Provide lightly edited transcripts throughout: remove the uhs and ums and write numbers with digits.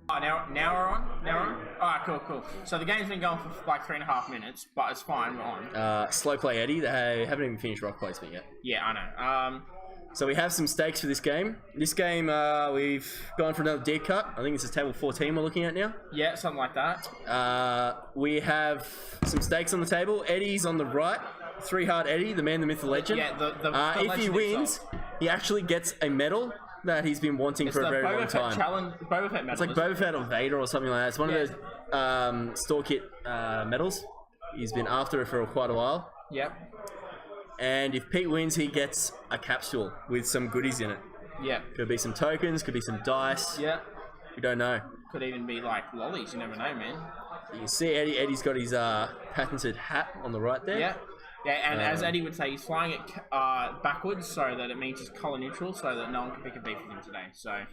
Oh, now we're on? Now we're on? Alright, cool. So the game's been going for like 3.5 minutes, but it's fine, we're on. Slow play Eddie, they haven't even finished rock placement yet. Yeah, I know. So we have some stakes for this game. This game, we've gone for another deep cut. I think this is table 14 we're looking at now. Yeah, something like that. We have some stakes on the table. Eddie's on the right. 3 hard Eddie, the man, the myth, the legend. Yeah, the if he wins, he actually gets a medal that he's been wanting for a very long time. Boba Fett medal. It's like Boba Fett or Vader or something like that. It's one of those store kit medals. He's been after it for quite a while. Yep. And if Pete wins, he gets a capsule with some goodies in it. Yeah. Could be some tokens, could be some dice. Yeah. We don't know. Could even be like lollies, you never know, man. You can see Eddie's got his patented hat on the right there. Yeah. Yeah, and as Eddie would say, he's flying it backwards so that it means it's color neutral, so that no one can pick a beef with him today. So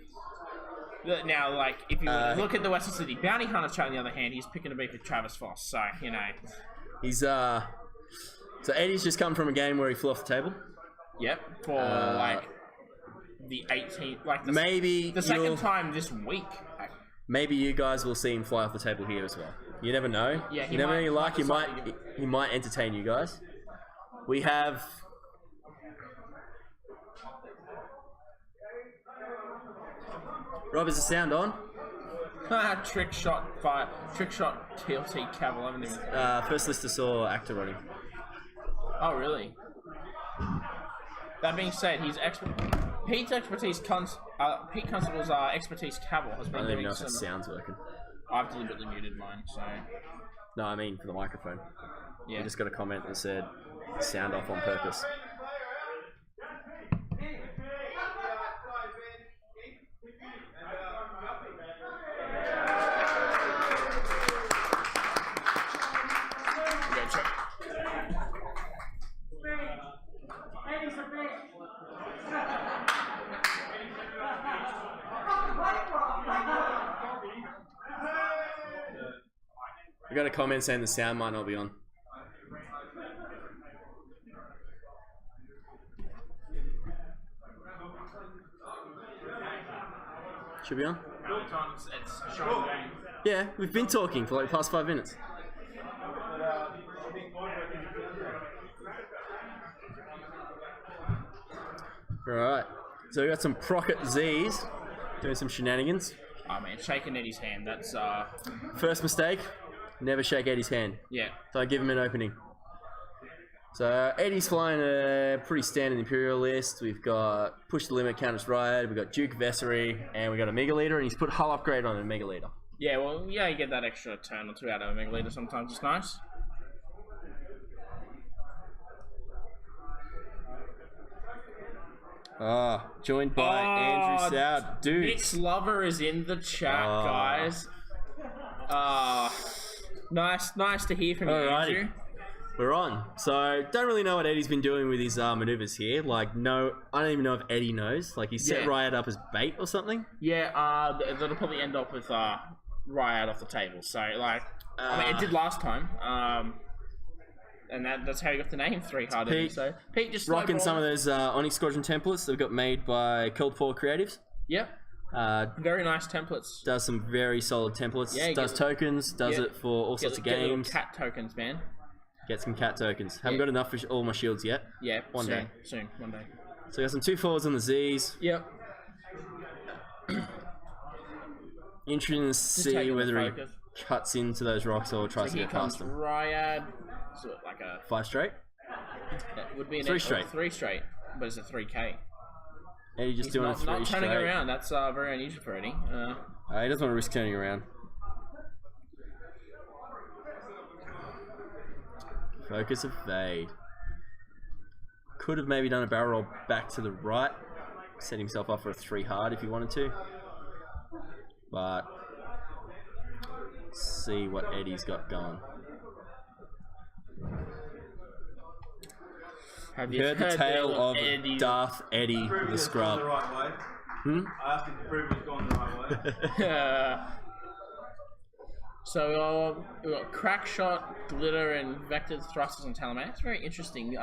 now, like, if you look at the Western City Bounty Hunter chart, on the other hand, he's picking a beef with Travis Foss. So you know, he's so Eddie's just come from a game where he flew off the table. Yep, for like the 18th, like the second time this week. Maybe you guys will see him fly off the table here as well. You never know. Yeah, you never know. You like, he might entertain you guys. We have Rob, is the sound on? Trick shot TLT Cavill. I haven't even. First lister saw actor running. Oh really? That being said, Pete's expertise, Pete Constable's expertise Cavill has been. I don't even know if the sound's working. I've deliberately muted mine, so. No, I mean for the microphone. Yeah. I just got a comment that said sound off on purpose. I got a comment saying the sound might not be on. Should be on? It's showing game. Yeah, we've been talking for like the past 5 minutes. Alright, so we got some Procket Z's doing some shenanigans. Oh man, shaking Eddie's hand, that's First mistake, never shake Eddie's hand. Yeah. So I give him an opening. So Eddie's flying a pretty standard Imperial list. We've got Push the Limit, Countess Riot, we've got Duke Vessery, and we've got a Mega Leader, and he's put hull upgrade on a Mega Leader. Yeah, well, yeah, you get that extra turn or two out of a Mega Leader sometimes, it's nice. Joined by Andrew Soud. Dude. Nick's lover is in the chat, guys. Nice to hear from you, Andrew. We're on. So, don't really know what Eddie's been doing with his maneuvers here. Like, no, I don't even know if Eddie knows. Like, he set Riot up as bait or something. Yeah, that'll probably end up with Riot off the table. So, like, I mean, it did last time. And that's how you got the name 3 hard Eddie. So, Pete just rocking some of those Onyx Squadron templates that got made by Cold Paw Creatives. Yep. Very nice templates. Does some very solid templates. Yeah, does tokens. Does it for all sorts of games. Cat tokens, man. Get some cat tokens. Haven't got enough for all my shields yet. Yeah, one day. Soon, one day. So we got some 2/4s on the Z's. Yep. Interesting to see whether he cuts into those rocks or tries to get past them. Ryad. So like a 5 straight? That would be an 3 straight. 3 straight, but it's a 3K. Eddie just doing a 3 straight. Not turning around. That's very unusual for Eddie. He doesn't want to risk turning around. Focus evade. Could have maybe done a barrel roll back to the right. Set himself up for a 3 hard if he wanted to. But let's see what Eddie's got going. Have you heard the tale of Eddie? Darth Eddie the Scrub? The right way. I asked him to prove he's gone the right way. So we've got crack shot, glitter, and vectored thrusters and Talaman. It's very interesting.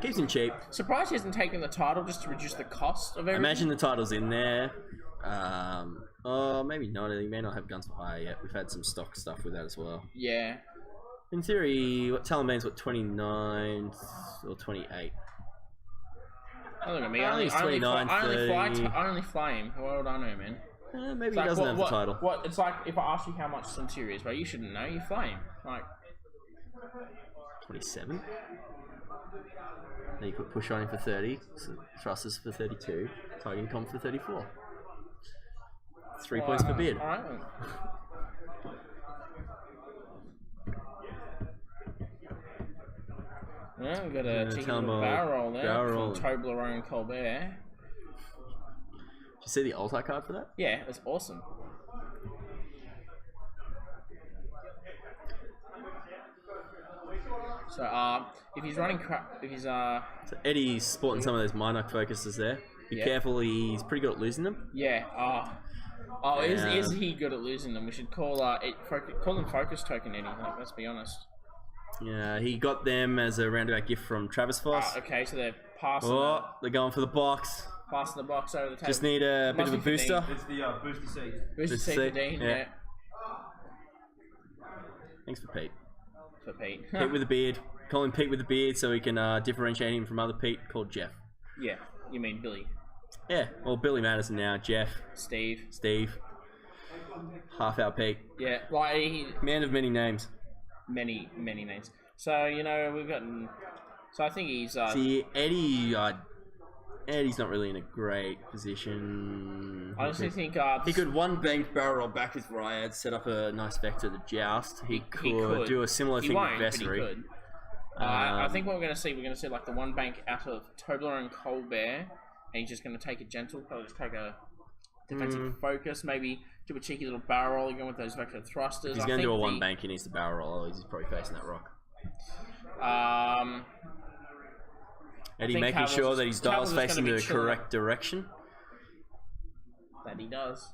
Keeps him cheap. Surprised he hasn't taken the title just to reduce the cost of everything. Imagine the title's in there. Maybe not. He may not have guns for hire yet. We've had some stock stuff with that as well. Yeah. In theory, what Taliban's what 29 or 28? Oh, look at me. I think it's 29, 30. I only fly him. Well done, man. Maybe It's he like, doesn't have the title. What? It's like if I ask you how much Century is, bro, you shouldn't know. You fly him. Like 27. Then you put push on him for 30. So thrusters for 32. Targeting comp for 34. 3 points per bid. All right. Yeah, we've got a cheeky little barrel roll there from Toblerone and Colbert. Did you see the altar card for that? Yeah, it's awesome. So, if he's running crap, So Eddie's sporting some of those Minoc focuses there. Be careful, he's pretty good at losing them. Yeah. Is he good at losing them? We should call call him focus token Eddie. Like, let's be honest. Yeah, he got them as a roundabout gift from Travis Foss. Okay, so they're passing. Oh, they're going for the box. Passing the box over the table. Just need a bit of a booster. It's the booster seat. Booster seat for Dean. Yeah. Thanks for Pete. For Pete. Pete with a beard. Call him Pete with a beard so we can differentiate him from other Pete called Jeff. Yeah, you mean Billy. Yeah, well, Billy Madison now. Jeff. Steve. Half our Pete. Yeah, like Man of many names. Many names. So, you know, we've gotten... So I think he's... See, Eddie's not really in a great position. I honestly think... he could one bank barrel roll back his Ryad, set up a nice vector to joust. He could do a similar thing with Vessery. I think what we're going to see like the one bank out of Tobler and Colbert, and he's just going to take a gentle, probably just take a defensive focus, maybe do a cheeky little barrel roll again with those vector thrusters. If he's going to do a one bank, he needs to barrel roll. He's probably facing that rock. Eddie making sure that his dial's facing the correct direction. That he does.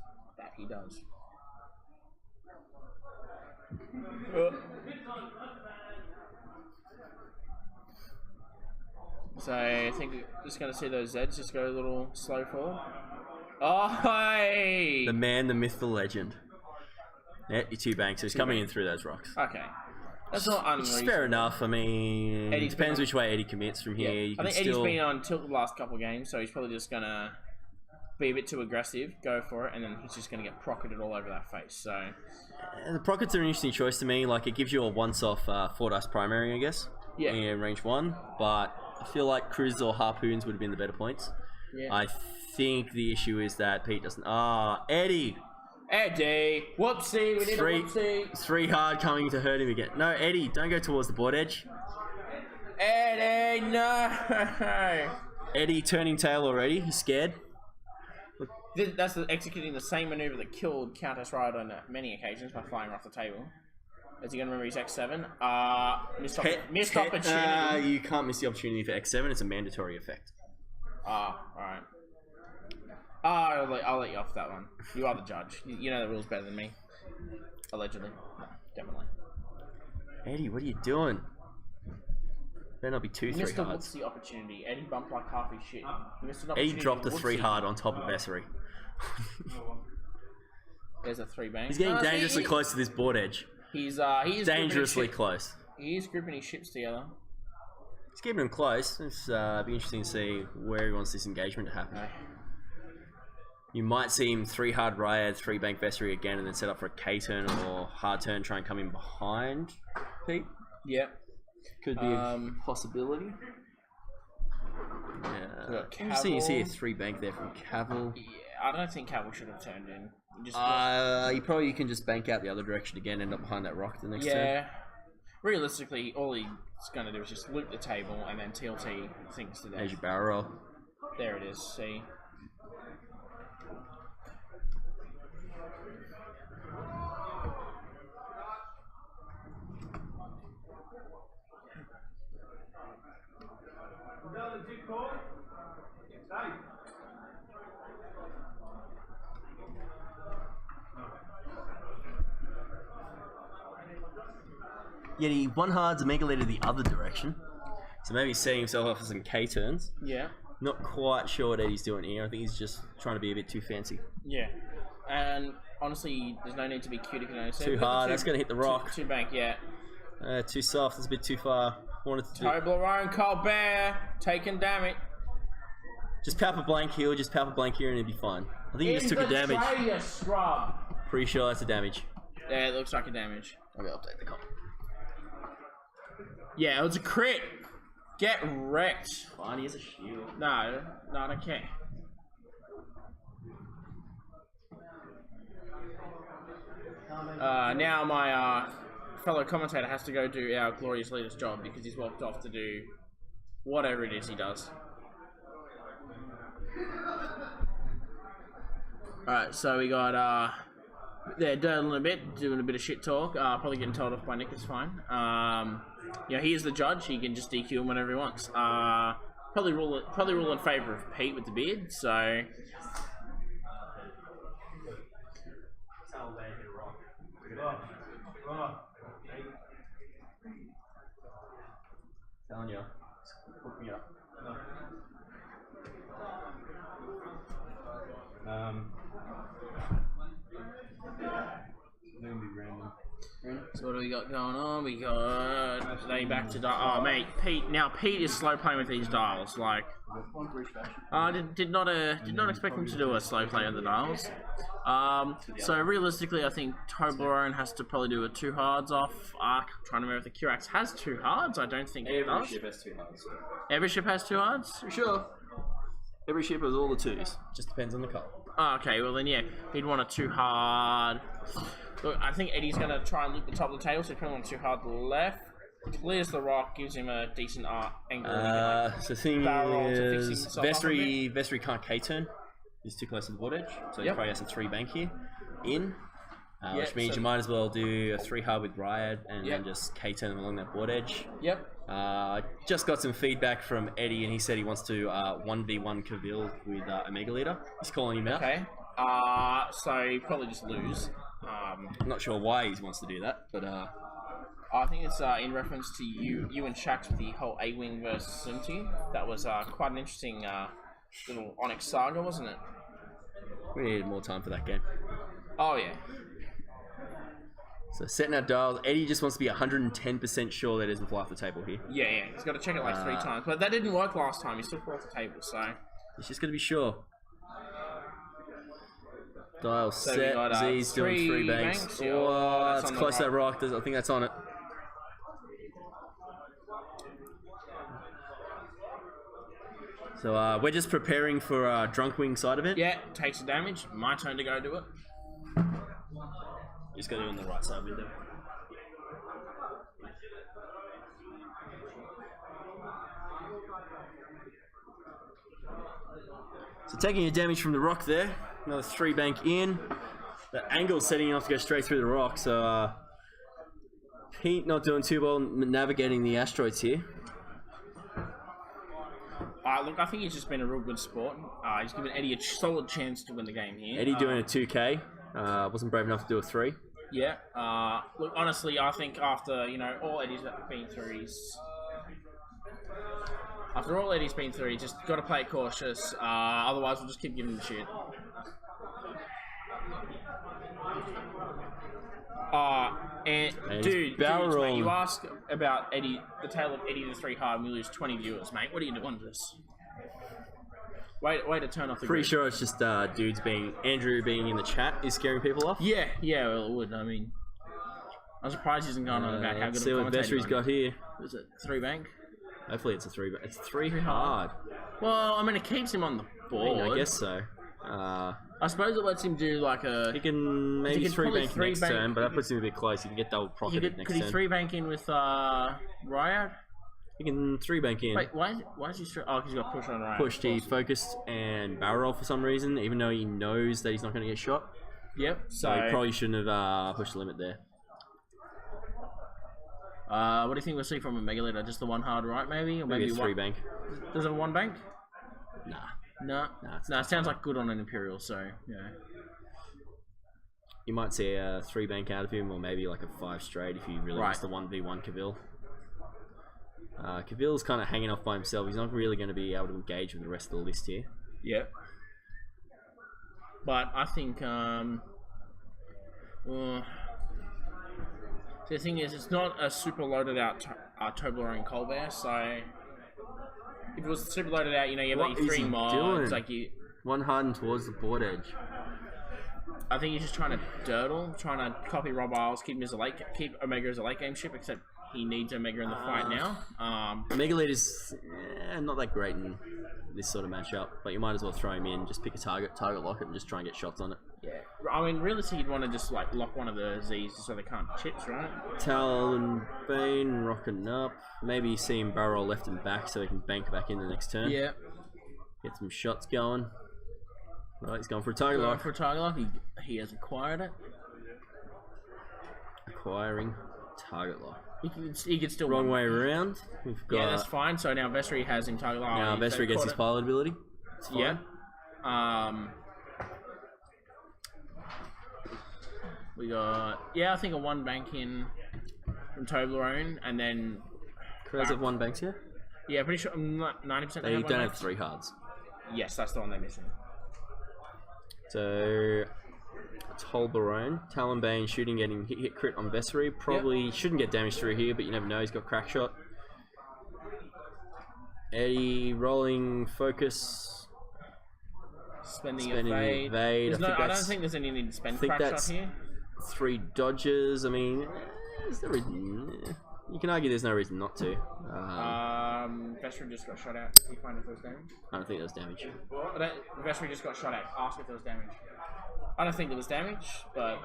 So I think we're just going to see those Zeds just go a little slow fall. Oh, hey! The man, the myth, the legend. Yeah, your two banks. So he's coming in through those rocks. Okay. That's not unreasonable. It's fair enough. I mean, it depends which way Eddie commits from here. Yeah. I think Eddie's been on tilt the last couple of games, so he's probably just going to be a bit too aggressive, go for it, and then he's just going to get procketed all over that face. So the prockets are an interesting choice to me. Like, it gives you a once-off 4 dice primary, I guess. Yeah. In range 1, but I feel like Cruisers or Harpoons would have been the better points. Yeah. I think the issue is that Pete doesn't... Eddie! Whoopsie, we did a whoopsie. 3 hard coming to hurt him again. No, Eddie, don't go towards the board edge. Eddie, no! Eddie turning tail already. He's scared. That's executing the same maneuver that killed Countess Riot on many occasions by flying off the table. Is he going to remember his X7? Missed opportunity. You can't miss the opportunity for X7. It's a mandatory effect. Alright. I'll let you off that one. You are the judge. You know the rules better than me. Allegedly. No, definitely. Eddie, what are you doing? Better not be 2 3 hards. Missed the opportunity. Eddie bumped like half his shit. Eddie dropped a 3 hard on top of Vessery. There's a 3 bank. He's getting dangerously close to this board edge. He is dangerously close. He is grouping his ships together. He's keeping them close. It's be interesting to see where he wants this engagement to happen. You might see him 3 hard Ryad, 3 bank Vessery again, and then set up for a K turn or hard turn, try and come in behind Pete. Yep. Could be a possibility. Yeah. Interesting you see a 3 bank there from Cavill. Yeah, I don't think Cavill should have turned in. You can just bank out the other direction again, end up behind that rock the next turn. Yeah. Realistically, all he's going to do is just loop the table and then TLT things to death. There's your barrel roll. There it is, see? Yet he 1 hard's a mega leader the other direction. So maybe he's setting himself up for some K turns. Yeah. Not quite sure what Eddie's doing here. I think he's just trying to be a bit too fancy. Yeah. And honestly, there's no need to be cute. Too hard. That's going to hit the rock. Two bank, yeah. Too soft. That's a bit too far. Wanted to Toblerone, Colbert, taking damage. Just Papa Blank heal. Just Papa Blank here and it'd be fine. I think he just took a damage. Scrub. Pretty sure that's a damage. Yeah, it looks like a damage. Okay, I'll take the comp. Yeah, it was a crit. Get wrecked. Fine, he has a shield. No, I don't care. Now my fellow commentator has to go do our glorious leader's job because he's walked off to do whatever it is he does. Alright, so we got they're dirtling a bit, doing a bit of shit talk, probably getting told off by Nick, it's fine. Yeah, he is the judge, he can just DQ him whenever he wants. Probably rule in favour of Pete with the beard, so Telling you. Hook me up. So what do we got going on? We got today back to oh mate, Pete is slow playing with these dials. Like, I did not expect him to do a slow play on the dials. So realistically, I think Toblerone has to probably do a 2 hards off. I'm trying to remember if the Curax has 2 hards. I don't think it does. Every ship has 2 hards. Every ship has 2 hards? For sure. Every ship has all the 2s. Just depends on the colour. Oh, okay, well then yeah, he'd want a 2 hard. Look, I think Eddie's going to try and loop the top of the table, so he's probably want 2 hard to the left. Clears the rock, gives him a decent angle. So the thing is, Vestry can't K-turn. He's too close to the board edge, so he probably has a 3 bank here. Which means you might as well do a 3 hard with Riot and then just K-turn them along that board edge. Just got some feedback from Eddie, and he said he wants to 1v1 Cavill with Omega Leader. He's calling him out. Okay. So he probably just lose. I'm not sure why he wants to do that, but I think it's in reference to you and Shax with the whole A-Wing versus Simti. That was quite an interesting little Onyx saga, wasn't it? We needed more time for that game. Oh yeah. So setting our dials, Eddie just wants to be 110% sure that it doesn't fly off the table here. Yeah. He's got to check it like 3 times, but that didn't work last time. He still flew off the table, so he's just got to be sure. Dial so set. Z's doing 3 banks. Oh, that's close to that rock. I think that's on it. So we're just preparing for Drunk Wing side of it. Yeah, takes the damage. My turn to go do it. Just go do it on the right side window. So taking a damage from the rock there. Another 3 bank in. The angle's setting up to go straight through the rock, so Pete not doing too well navigating the asteroids here. Look, I think he's just been a real good sport. He's given Eddie a solid chance to win the game here. Eddie doing a 2K. Wasn't brave enough to do a 3. Yeah. Look, honestly, I think after, all Eddie's been through, he's just got to play it cautious. Otherwise, we'll just keep giving him shit. Dude, mate, you ask about Eddie, the tale of Eddie the 3 hard, and we lose 20 viewers, mate. What are you doing to this? Way to turn off the Pretty sure it's just Andrew being in the chat is scaring people off. Yeah, well, it would. I mean, I'm surprised he isn't going on about how good let's see what Vestry's got here. Is it 3 bank? Hopefully it's a 3 bank. It's 3 hard. Well, I mean, it keeps him on the board. I guess so. I suppose it lets him do like a... He can maybe 3 bank next turn, but that puts him a bit close. He can get double profit next turn. Could he 3 bank in with Riot? He can 3 bank in. Wait, why is he... Oh, because he's got push on Riot. Pushed, he focused and barrel roll for some reason, even though he knows that he's not going to get shot. Yep. So he probably shouldn't have pushed the limit there. What do you think we'll see from a Mega Leader? Just the 1 hard right, maybe? Or maybe 3 bank. Does it 1 bank? Nah. No, it sounds like good on an Imperial, so, yeah. You might see a 3 bank out of him, or maybe like a 5 straight if he really wants the 1v1 Cavill. Cavill's kind of hanging off by himself. He's not really going to be able to engage with the rest of the list here. Yeah. But I think, the thing is, it's not a super loaded out Toblerone Colbert, so if it was super loaded out, you know, you have like three mods, doing? like you. One hardened towards the board edge. I think he's just trying to dirtle, trying to copy Rob Isles, keep Omega as a late game ship, except he needs Omega in the fight now. Omega Leader's not that great in this sort of matchup, but you might as well throw him in, just pick a target lock it, and just try and get shots on it. Yeah. I mean, realistically, you'd want to just like lock one of the Z's so they can't chips, right? Talonbane rocking up. Maybe see him barrel roll left and back so he can bank back in the next turn. Yeah. Get some shots going. Right, he's going for a target lock. For a target lock, he has acquired it. Acquiring target lock. He could still wrong way around. We've got, yeah, that's fine. So now Vessery has him target lock. Now Vessery gets his pilot ability. Yeah. We got I think a one bank in from Toblerone, and then Crows have one banks here. Yeah, pretty sure. I'm not 90%. They don't have three cards. Yes, that's the one they're missing. So Toblerone, Talonbane shooting, getting hit crit on Vessery. Probably shouldn't get damage through here, but you never know. He's got crack shot. Eddie rolling focus. Spending evade. I don't think there's any need to spend crack shot here. 3 dodges. I mean, there's no reason. You can argue there's no reason not to. Vessery just got shot out. Did you find if there was damage? I don't think there was damage. Vessery just got shot out. Ask if there was damage. I don't think there was damage, but...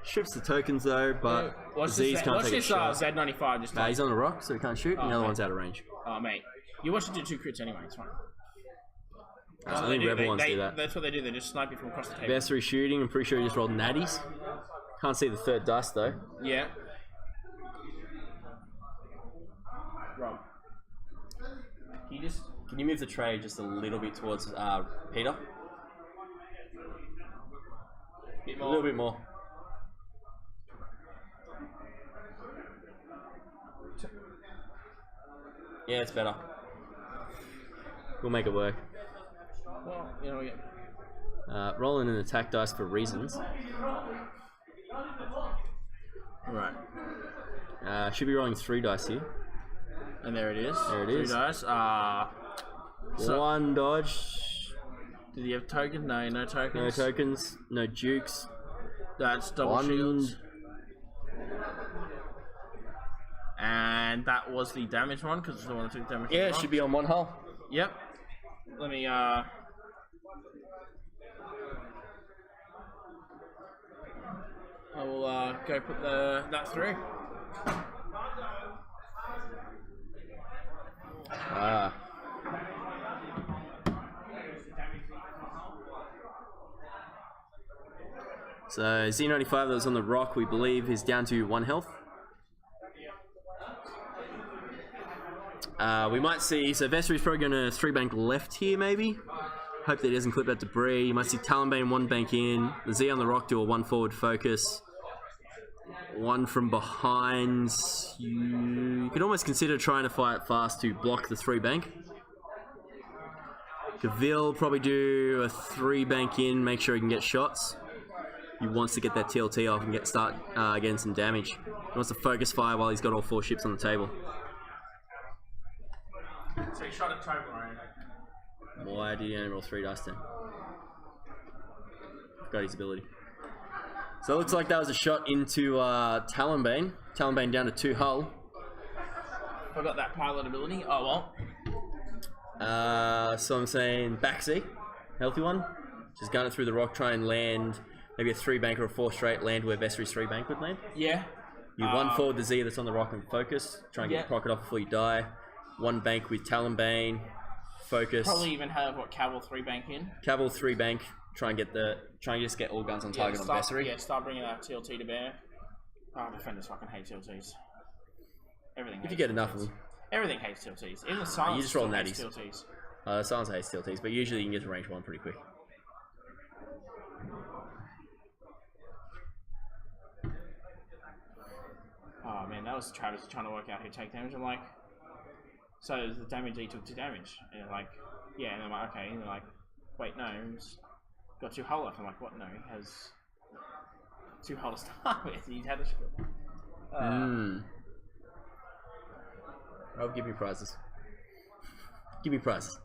Ships the tokens though, but Z's can't take a shot. Z95 just... He's on the rock, so he can't shoot, and the other one's out of range. Oh, mate. You watch it do 2 crits anyway, it's fine. I think Rebel ones do that. That's what they do, they just snipe you from across the table. Vessery shooting, I'm pretty sure he just rolled natties. Can't see the third dice though. Yeah. Rob. Can you move the tray just a little bit towards Peter? A little bit more. Yeah, it's better. We'll make it work. Well, you know, rolling an attack dice for reasons. Right. Should be rolling 3 dice here. And there it is. There it is. 3 dice. So 1 dodge. Did he have tokens? No, no tokens. No tokens. No dukes. That's double shields. And that was the damage one because it's the one that took damage. Yeah, it should be on 1 hull. Yep. Let me I will go put that through. So Z95 that was on the rock, we believe, is down to 1 health. We might see, so Vessery's probably going to 3 bank left here maybe. Hope that he doesn't clip that debris. You might see Talonbane 1 bank in, the Z on the rock do a 1 forward focus. 1 from behind. You could almost consider trying to fight fast to block the 3 bank. Cavill probably do a 3 bank in, make sure he can get shots. He wants to get that TLT off and start getting some damage. He wants to focus fire while he's got all 4 ships on the table. So he shot at Toblerone. Why did he only roll 3 dice then? Forgot his ability. So it looks like that was a shot into Talonbane. Talonbane down to 2 hull. Forgot that pilot ability. Oh well. So I'm saying back Z, healthy one. Just gun it through the rock, try and land maybe a 3 bank or a 4 straight, land where Vessery's 3 bank would land. Yeah. You 1 forward the Z that's on the rock and focus. Try and get the pocket off before you die. 1 bank with Talonbane. Focus. Probably even have Cavill 3 bank in. Cavill 3 bank. Try and just get all guns on target on Vessery. Yeah, start bringing that TLT to bear. Oh, defenders fucking hate TLTs. Everything. If you get enough of them. Everything hates TLTs. Even the silence. You just roll natties. TLTs. Silence hates TLTs, but usually you can get to range 1 pretty quick. Oh man, that was Travis trying to work out who take damage. I'm like, So the damage he took 2 damage. And they're like, yeah, and I'm like, okay. And they're like, wait, no, he's got 2 hull left. I'm like, what? No, he has 2 hull to start with. He's had a shield. I'll give you prizes. Give me prizes.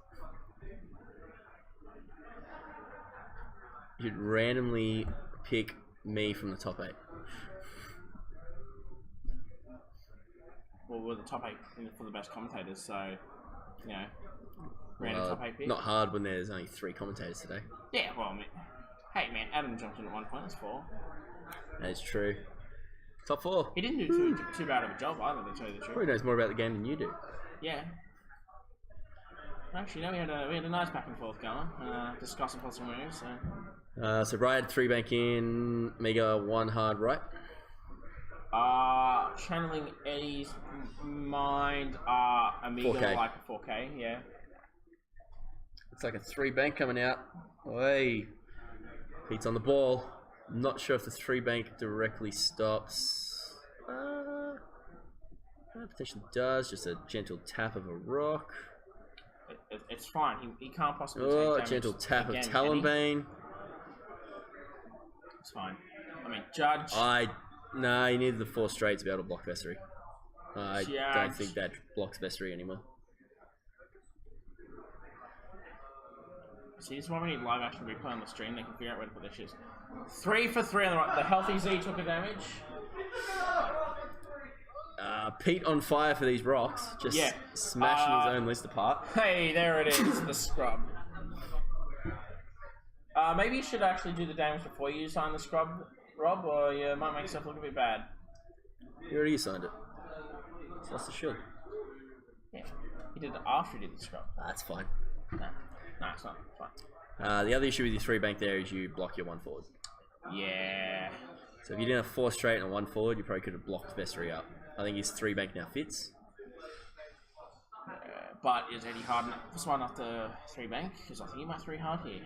You should randomly pick me from the top 8. Well, we're the top 8 for the best commentators, so, you know, random top 8 pick. Not hard when there's only 3 commentators today. Yeah, well, I mean, hey man, Adam jumped in at 1 point, that's 4. That's true. Top 4. He didn't do too bad of a job either, to tell you the truth. Probably knows more about the game than you do. Yeah. Actually, no, we had a nice back and forth going, discussing possible moves, so... So Riot 3 bank in, Mega 1 hard right. Channeling Eddie's mind, Amiga 4K. like a 4K, yeah. It's like a 3 bank coming out. Hey, Pete's on the ball. I'm not sure if the 3 bank directly stops. Potentially does. Just a gentle tap of a rock. It's fine. He can't possibly take Oh, a damage gentle tap of again, Talonbane. It's fine. I mean, Judge. Nah, you need the 4 straight to be able to block Vessery. I don't Judge. think that blocks Vessery anymore. See, this is why we need live action replay on the stream. They can figure out where to put their shits. 3 for 3 on the right. The healthy Z took a damage. Pete on fire for these rocks, just smashing his own list apart. Hey, there it is, the scrub. Maybe you should actually do the damage before you sign the scrub, Rob, or you might make yourself look a bit bad. You already signed it. It's lost the shield. Yeah, he did it after he did the scrub. That's fine. No, it's not. It's fine. The other issue with your 3 bank there is you block your 1 forward. Yeah. So if you didn't have 4 straight and a 1 forward, you probably could have blocked Vessery up. I think his 3 bank now fits. But is Eddie hard enough? That's why not the 3 bank, because I think he might 3 hard here.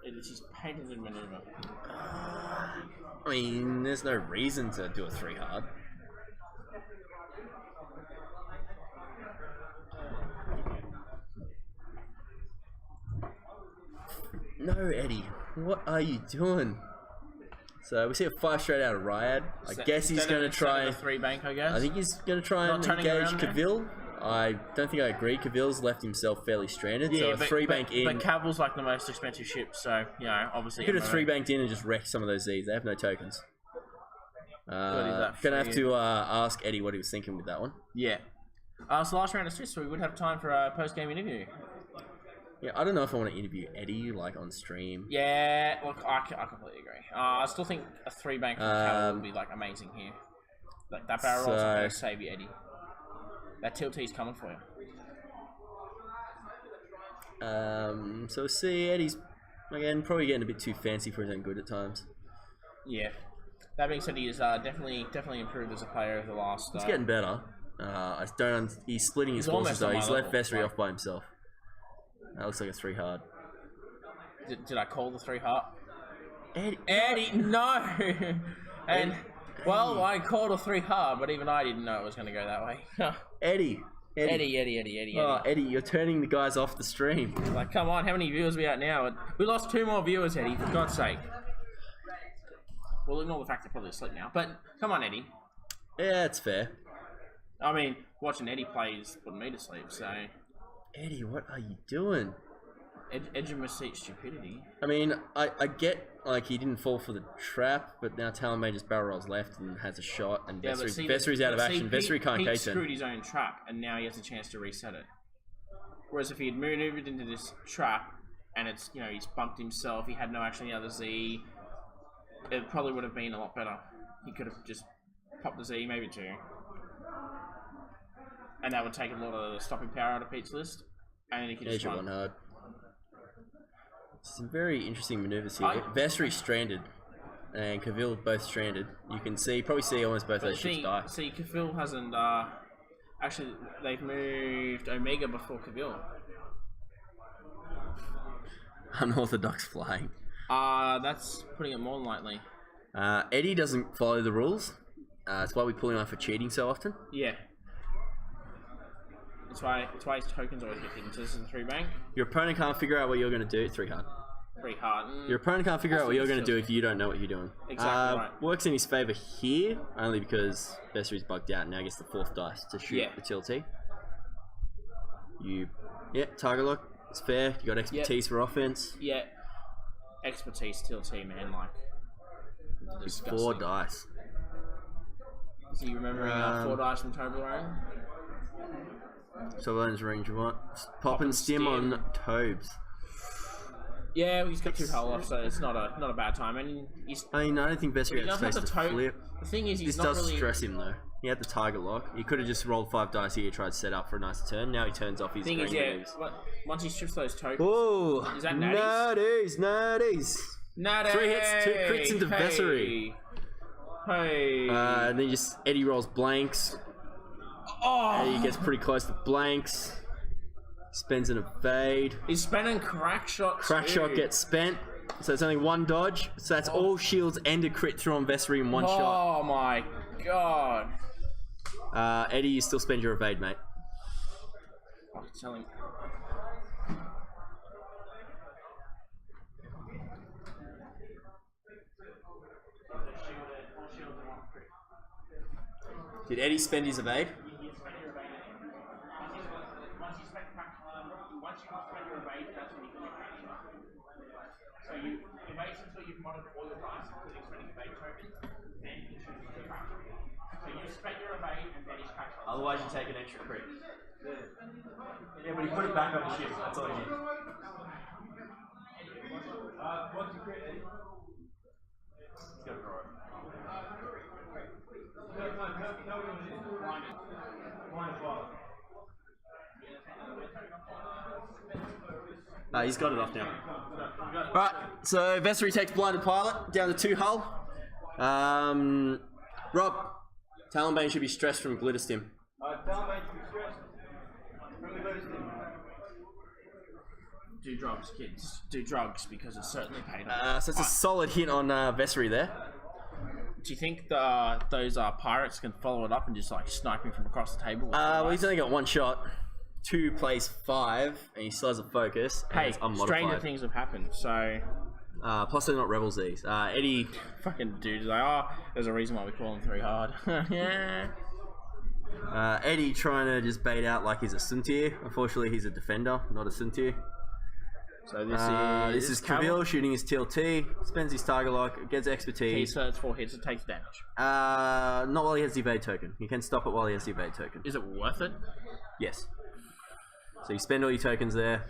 It's just patented maneuver. I mean, there's no reason to do a 3 hard. No, Eddie, what are you doing? So we see a 5 straight out of Riot. I guess he's going to try. 3 bank, I guess. I think he's going to try and engage Cavill. I don't think I agree. Cavill's left himself fairly stranded, so a 3 bank in. But Cavill's like the most expensive ship, so you know, obviously. Could have 3 banked in and just wrecked some of those Z's. They have no tokens. Gonna have to ask Eddie what he was thinking with that one. Yeah. So last round of Swiss, so we would have time for a post-game interview. Yeah, I don't know if I want to interview Eddie like on stream. Yeah, look, I completely agree. I still think a 3 bank from Cavill would be like amazing here. Like that barrel roll's going to save you, Eddie. That tilt T's coming for you. So see, Eddie's again probably getting a bit too fancy for his own good at times. Yeah. That being said, he is definitely improved as a player over the last. He's getting better. He's splitting his forces though. He's left Vessery off by himself. That looks like a 3 hard. Did I call the 3 hard? Eddie, no. And well, I called a 3 hard, but even I didn't know it was going to go that way. Eddie. Oh, Eddie, you're turning the guys off the stream. Like, come on, how many viewers are we at now? We lost 2 more viewers, Eddie, for God's sake. We'll ignore the fact they're probably asleep now, but come on, Eddie. Yeah, it's fair. I mean, watching Eddie play is putting me to sleep, so... Eddie, what are you doing? Edge of my seat stupidity. I mean, I get, like, he didn't fall for the trap, but now Talonbane just barrel rolls left and has a shot, and Vessery's out of action. Vessery can't Pete case him. Screwed his own trap, and now he has a chance to reset it. Whereas if he had maneuvered into this trap, and it's, you know, he's bumped himself, he had no action on the other Z, it probably would have been a lot better. He could have just popped the Z, maybe 2. And that would take a lot of the stopping power out of Pete's list. And then he could just run. 1 hard. Some very interesting maneuvers here. Vessery's stranded, and Cavill both stranded. You can probably see almost both those ships die. See, Cavill hasn't, actually, they've moved Omega before Cavill. Unorthodox flying. That's putting it more than lightly. Eddie doesn't follow the rules. That's why we pull him out for cheating so often. Yeah. It's why his tokens always get hidden. So this is a 3 bank. Your opponent can't figure out what you're going to do. 3 hard. 3 hard. Your opponent can't figure out what you're going to do if you don't know what you're doing. Exactly right. Works in his favor here, only because Vessery's bugged out and now gets the 4th dice to shoot the TLT. Target lock. It's fair. You got expertise for offense. Yeah. Expertise TLT, man. Like, it's 4 dice. Is he remembering 4 dice from Toblerone? Toblerone's range of what? Pop and stim on Tobes. Yeah, he's got 2 hull off, so it's not a bad time. And I don't think Vessery has space to flip. The thing is, this does stress him though. He had the target lock. He could have just rolled 5 dice here, tried to set up for a nice turn. Now he turns off his green moves. Once he strips those tokens. Oh, is that natties? Natties. 3 hits, 2 crits into Vessery. Hey. And then just Eddie rolls blanks. Oh. And he gets pretty close to blanks. Spends an evade. He's spending crack shot. Crack shot gets spent. So it's only 1 dodge. So that's all shields and a crit through on Vessery in 1 shot. Oh my god. Eddie, you still spend your evade, mate. Oh, tell him. Did Eddie spend his evade? So you evade until you've modded all your dice, including spending evade tokens, then you choose to crack. So you spend your evade and then he's cracked. Otherwise you take an extra crit. Yeah, but he put it back on the ship, that's all he did. What's your crit, Eddie? He's got to draw it. He's got it off now. Alright, so Vessery takes Blinded Pilot down to 2 hull. Rob, Talonbane should be stressed from Glitterstim. Talonbane should be stressed from the Glitterstim. Do drugs, kids. Do drugs because it's certainly paid off. So it's a solid hit on Vessery there. Do you think those pirates can follow it up and just like snipe him from across the table? Well, he's only got 1 shot. 2 plays 5, and he still has a focus. Hey, stranger things have happened, so... plus they're not Rebels these. Eddie... Fucking dude's like, oh, there's a reason why we call him 3 hard. Yeah. Eddie trying to just bait out like he's a Suntir. Unfortunately, he's a defender, not a Suntir. So this is Cavill shooting his TLT, spends his target lock, gets expertise. So it's 4 hits, it takes damage. Not while he has the evade token. He can stop it while he has the evade token. Is it worth it? Yes. So you spend all your tokens there.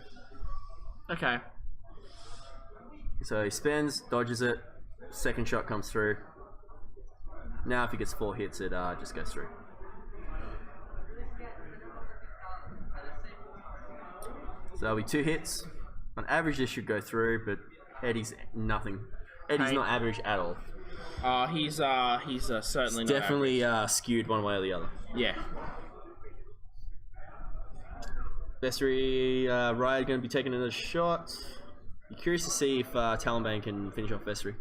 Okay. So he spends, dodges it, 2nd shot comes through. Now if he gets 4 hits, it just goes through. So that'll be 2 hits. On average, this should go through, but Eddie's nothing. Eddie's not average at all. He's certainly not definitely skewed one way or the other. Yeah. Vessery, Riot going to be taking another shot. I'm curious to see if Talonbane can finish off Vessery.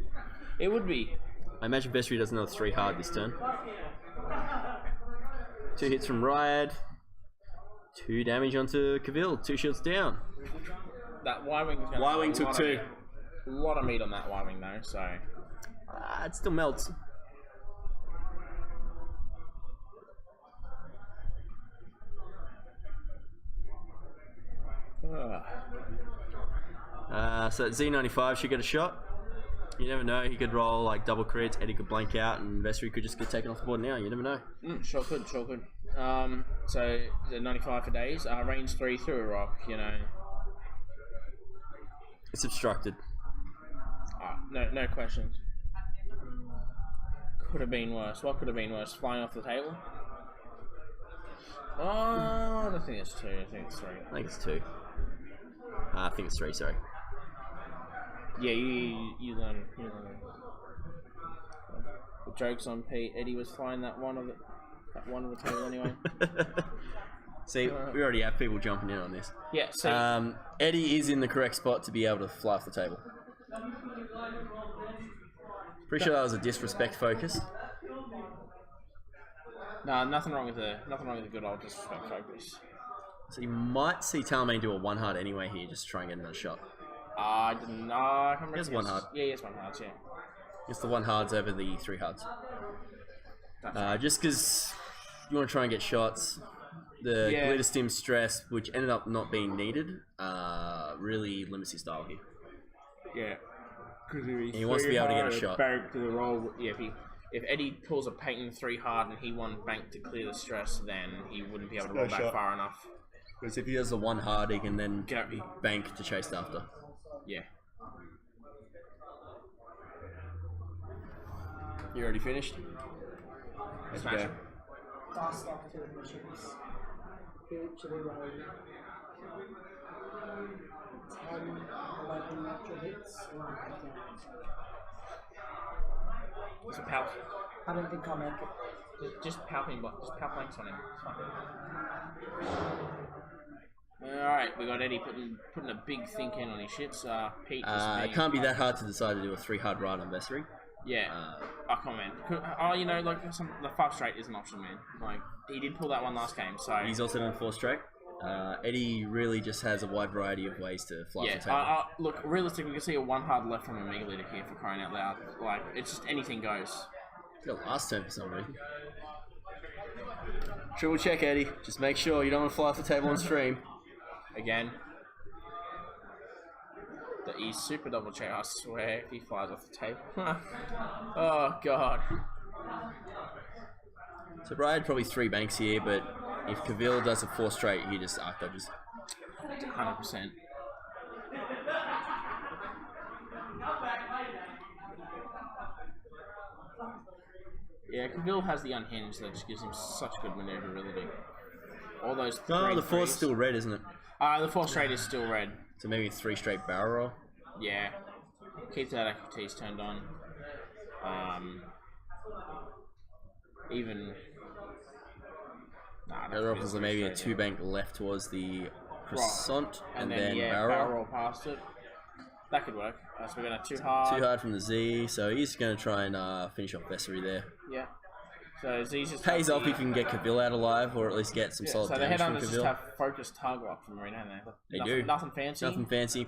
It would be. I imagine Vessery does another 3 hard this turn. 2 hits from Riot. 2 damage onto Cavill. 2 shields down. That Y-Wing. Y-Wing took 2. A lot of meat on that Y-Wing though, so... It still melts. So Z95 should get a shot. You never know, he could roll like double crits, Eddie could blank out, and Vessery could just get taken off the board now. You never know. Sure could. So the 95 for days. Range 3 through a rock, you know. It's obstructed. No questions. Could have been worse. What could have been worse? Flying off the table? Oh, I don't think it's 2. I think it's 3. I think it's 2. I think it's 3, sorry. Yeah, you learn. The joke's on Pete. Eddie was flying that one of the table anyway. See, we already have people jumping in on this. Yeah, see. Eddie is in the correct spot to be able to fly off the table. Pretty sure that was a disrespect focus. No, nothing wrong with the good old disrespect focus. So you might see Talmain do a 1 hard anyway here, just to try and get another shot. I didn't know. I can't remember. He has 1 hard. Yeah, he has 1 hard, yeah. It's the 1 hards over the 3 hards. Just because you want to try and get shots. The glitter stim stress, which ended up not being needed, really limits his style here. Yeah. And he wants to be able to get a shot. Bank to the roll. Yeah, if Eddie pulls a Peyton 3 hard and he won bank to clear the stress, then he wouldn't be able to roll back far enough. Because if he does the 1 hard, he can then bank to chase after. Yeah. You already finished? Let's go. Fast lock to the missions. Should we roll 10, 11 natural hits? Just a power. I don't think I'll make it. Just power blanks on him. It's fine. Alright, we got Eddie putting a big think in on his shits. Pete it can't be that hard to decide to do a 3 hard ride on Vessery. Yeah, I can't, man. Oh, you know, like the 5 straight is an option, man. Like he did pull that one last game, so he's also done 4 straight. Eddie really just has a wide variety of ways to fly the table. Look, realistically, we can see a 1 hard left from a Mega Leader here for crying out loud. Like it's just anything goes. Got last turn for some reason. Triple check, Eddie. Just make sure you don't want to fly off the table on stream. Again. He's super double check, I swear, if he flies off the table. Oh, God. So Brian probably 3 banks here, but if Cavill does a 4 straight, he just arc dodges. 100%. Yeah, Cavill has the unhinged that just gives him such good maneuverability. All those the 4's still red, isn't it? The 4 straight is still red. So maybe 3 straight barrel roll? Yeah. Keep that expertise turned on. Even... Better off is maybe a 2 bank left towards the croissant, right. and then barrel roll past it. That could work. So we're going to 2 hard. 2 hard from the Z, so he's going to try and finish off Vessery there. Yeah. So Z's just pays off if you can get Cavill out alive, or at least get some solid damage from Cavill. So the headhunters just have focused target lock from Marine, haven't they? They do. Nothing fancy. Nothing fancy.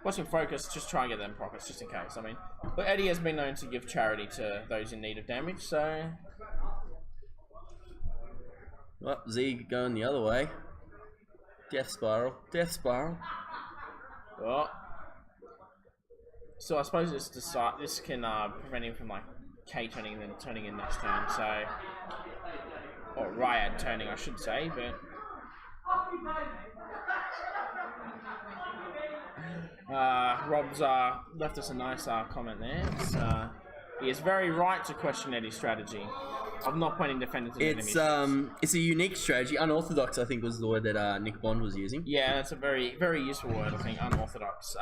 Watching focus, just try and get them profits, just in case. I mean, but Eddie has been known to give charity to those in need of damage, so... Well, Z going the other way. Death Spiral. Death Spiral. Well... So I suppose this can prevent him from, like, K turning and then turning in next turn, so... Or Ryad turning, I should say, but... Rob's left us a nice comment there. He is very right to question Eddie's strategy of not pointing defenders to enemies. It's a unique strategy. Unorthodox, I think, was the word that Nick Bond was using. Yeah, that's a very, very useful word, I think, unorthodox.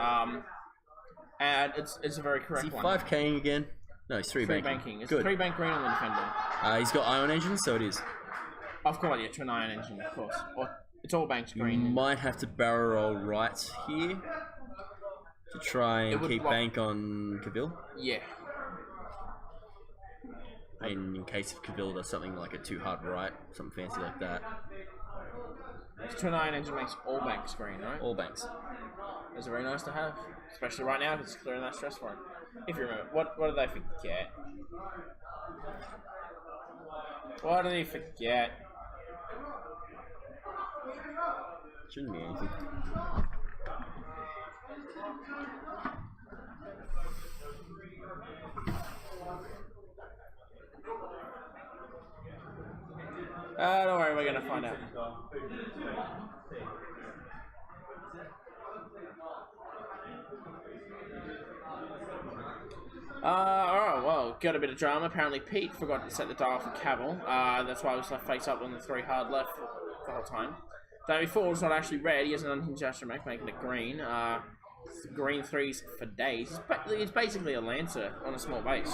And it's a very correct one. Is he 5K'ing again? No, he's 3 banking. It's good. 3 bank green on the defender. He's got ion engine, so it is. I've got to an ion engine, of course. Or it's all banks green. You might have to barrel roll right here to try and keep bank on Cavill. Yeah. In case if Cavill does something like a 2 hard right, something fancy like that. So an ion engine makes all banks green, right? All banks. It's very nice to have, especially right now because it's clearing that stress for him. If you remember, what did they forget? What did they forget? Shouldn't be anything. Don't worry, we're gonna find out. Alright, well, got a bit of drama. Apparently Pete forgot to set the dial for Cavill. That's why I was left face up on the 3 hard left the whole time. So before it's not actually red, he has an unhinged astromech, making it green. Green 3s for days. It's basically a Lancer on a small base.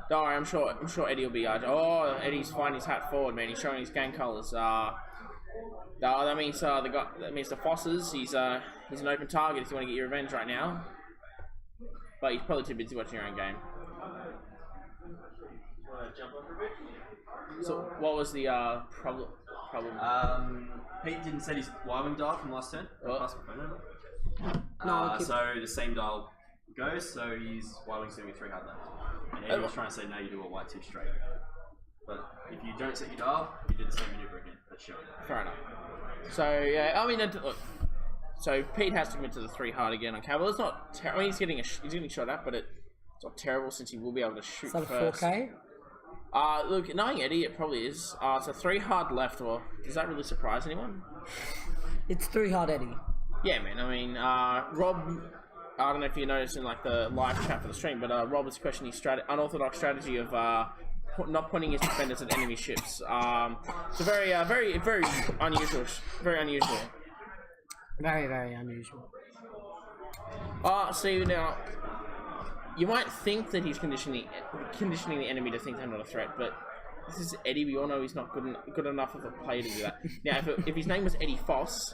Don't worry, I'm sure Eddie will be. Eddie's flying his hat forward, man. He's showing his gang colours. That means the Fosses. He's an open target if you want to get your revenge right now. But he's probably too busy watching your own game. Jump on for a bit. So what was the problem? Pete didn't set his Y-wing dial from last turn. What? Pass my phone over. So the same dial goes, so his Y-wing's going to be 3 hard left. And Eddie was trying to say, no, you do a Y2 straight. But if you don't set your dial, you do the same maneuver again. That's showing. Fair enough. So yeah, I mean, look. So Pete has to commit to the 3 hard again on Cavill. It's not terrible. I mean, he's getting shot at, but it's not terrible since he will be able to shoot Is that a first. 4K? Look, knowing Eddie, it probably is. So 3 hard left. Well, does that really surprise anyone? It's 3 hard Eddie. Yeah, man. I mean, Rob. I don't know if you noticed in like the live chat for the stream, but Rob was questioning his unorthodox strategy of not pointing his defenders at enemy ships. It's a very unusual. Very unusual. Very, very unusual. See now, you might think that he's conditioning the enemy to think they're not a threat, but this is Eddie. We all know he's not good enough of a player to do that. Now, if his name was Eddie Foss,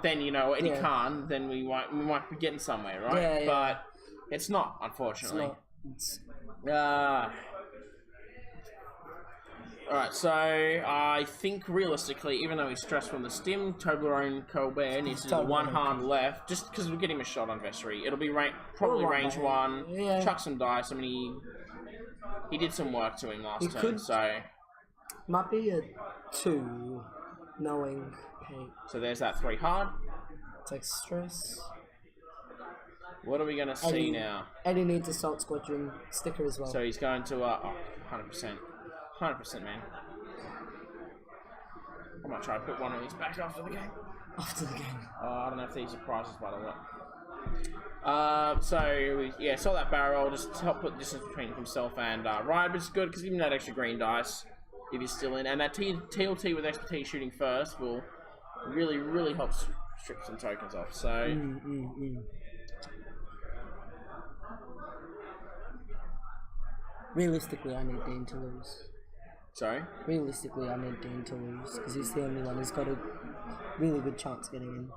then you know Eddie Khan, then we might be getting somewhere, right? Yeah, yeah. But it's not, unfortunately. It's not. Alright, so I think realistically, even though he's stressed from the stim, Toblerone Colbert needs to do 1 hard left, just because we'll get him a shot on Vessery. It'll be probably range 1, Yeah. chuck some dice. I mean, he did some work to him last turn, so... Might be a 2, knowing Pete So there's that 3 hard. takes stress. What are we going to see now? Eddie needs Assault Squadron sticker as well. So he's going to, 100%. 100%, man. I might try to put one of these back after the game. After the game. I don't know if these are prizes, by the way. So, we saw that barrel just to help put the distance between himself and Ryan, which is good because even that extra green dice, if he's still in, and that TLT with expertise shooting first will really, really help strip some tokens off. So, Realistically, I need Dean to lose. sorry? Realistically, I need Dean to lose because he's the only one who's got a really good chance getting in.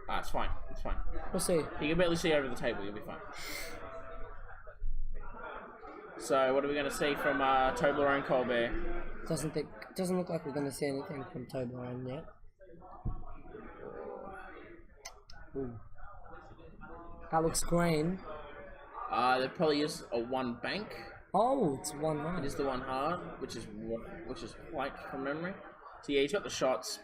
It's fine. It's fine. We'll see. You can barely see over the table. You'll be fine. So, what are we going to see from Toblerone Colbert? Doesn't look like we're going to see anything from Toblerone yet. Ooh. That looks green. There probably is a 1 bank. Oh, it's 1 It hard. is the 1 hard, which is white from memory. So yeah, he's got the shots.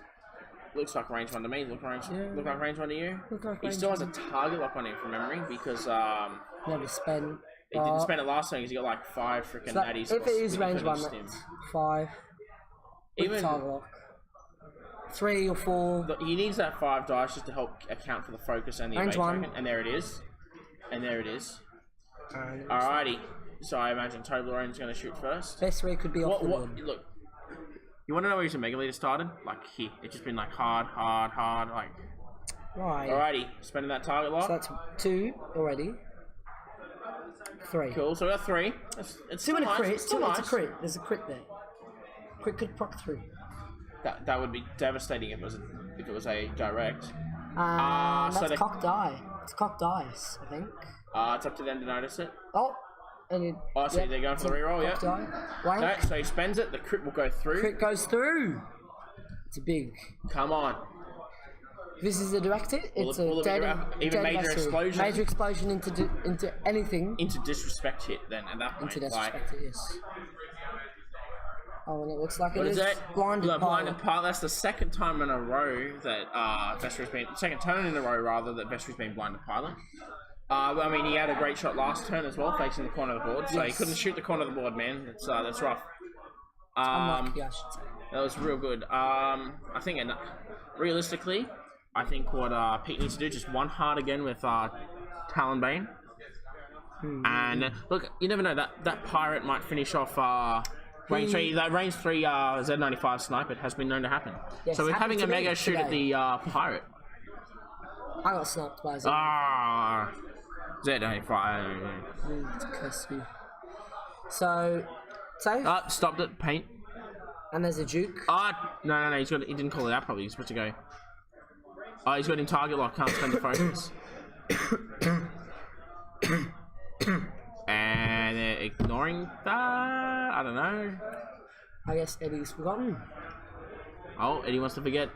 Looks like range 1 to me. Look like range 1 to you. Look like He range still has a 1. target lock on him from memory because Never spend. he didn't spend it last time because he got like 5 freaking So natties. if it is range 1, stim. that's 5. Even Target lock. 3 or 4. he needs that 5 dice just to help account for the focus and the Range evade 1. token. And there it is. And there it is. And Alrighty. So I imagine Toblerone's going to shoot first. best 3 could be off the board. Look, you want to know where his Mega Leader started? Like here. It's just been like hard, like... Right. Alrighty, spending that target lock. So that's 2 already. 3. Cool, so we got 3. It's 2 and a nice. crit. It's still It's a nice. crit. There's a crit there. Crit could proc 3. That would be devastating if it was a direct. So That's they- cocked die. It's cocked dice, I think. It's up to them to notice it. Oh, and it. Oh, so they're going for the reroll, yeah. Cocked die. Blank. No, so he spends it. The crit will go through. Crit goes through. It's a big. Come on. If this is a direct hit, it's will a it be dead, even dead major vessel. explosion? Major explosion into anything. Into disrespect hit then at that point. Into Like, disrespect, yes. Oh, and it looks like what it is is it? blinded The blinded pilot. pilot. That's the second time in a row that Vessery's been... Second turn in a row, rather, that Vessery's been blinded pilot. I mean, he had a great shot last turn as well, facing the corner of the board, so he Yes. couldn't shoot the corner of the board, man. That's rough. Unlucky, I should say. That was real good. I think, realistically, I think what Pete needs to do, just 1 hard again with Talonbane. And look, you never know, that pirate might finish off range 3. That range 3 Z95 sniper has been known to happen. Yes, So we're happened having a to me mega shoot at today. the pirate. I got snapped by Z. Z95. To curse you. So, safe. Stopped it, paint. And there's a Duke. No, he didn't call it out probably, he's supposed to go. He's got in target lock, can't spend the focus. And there ignoring that. I don't know. I guess Eddie's forgotten. Oh, Eddie wants to forget.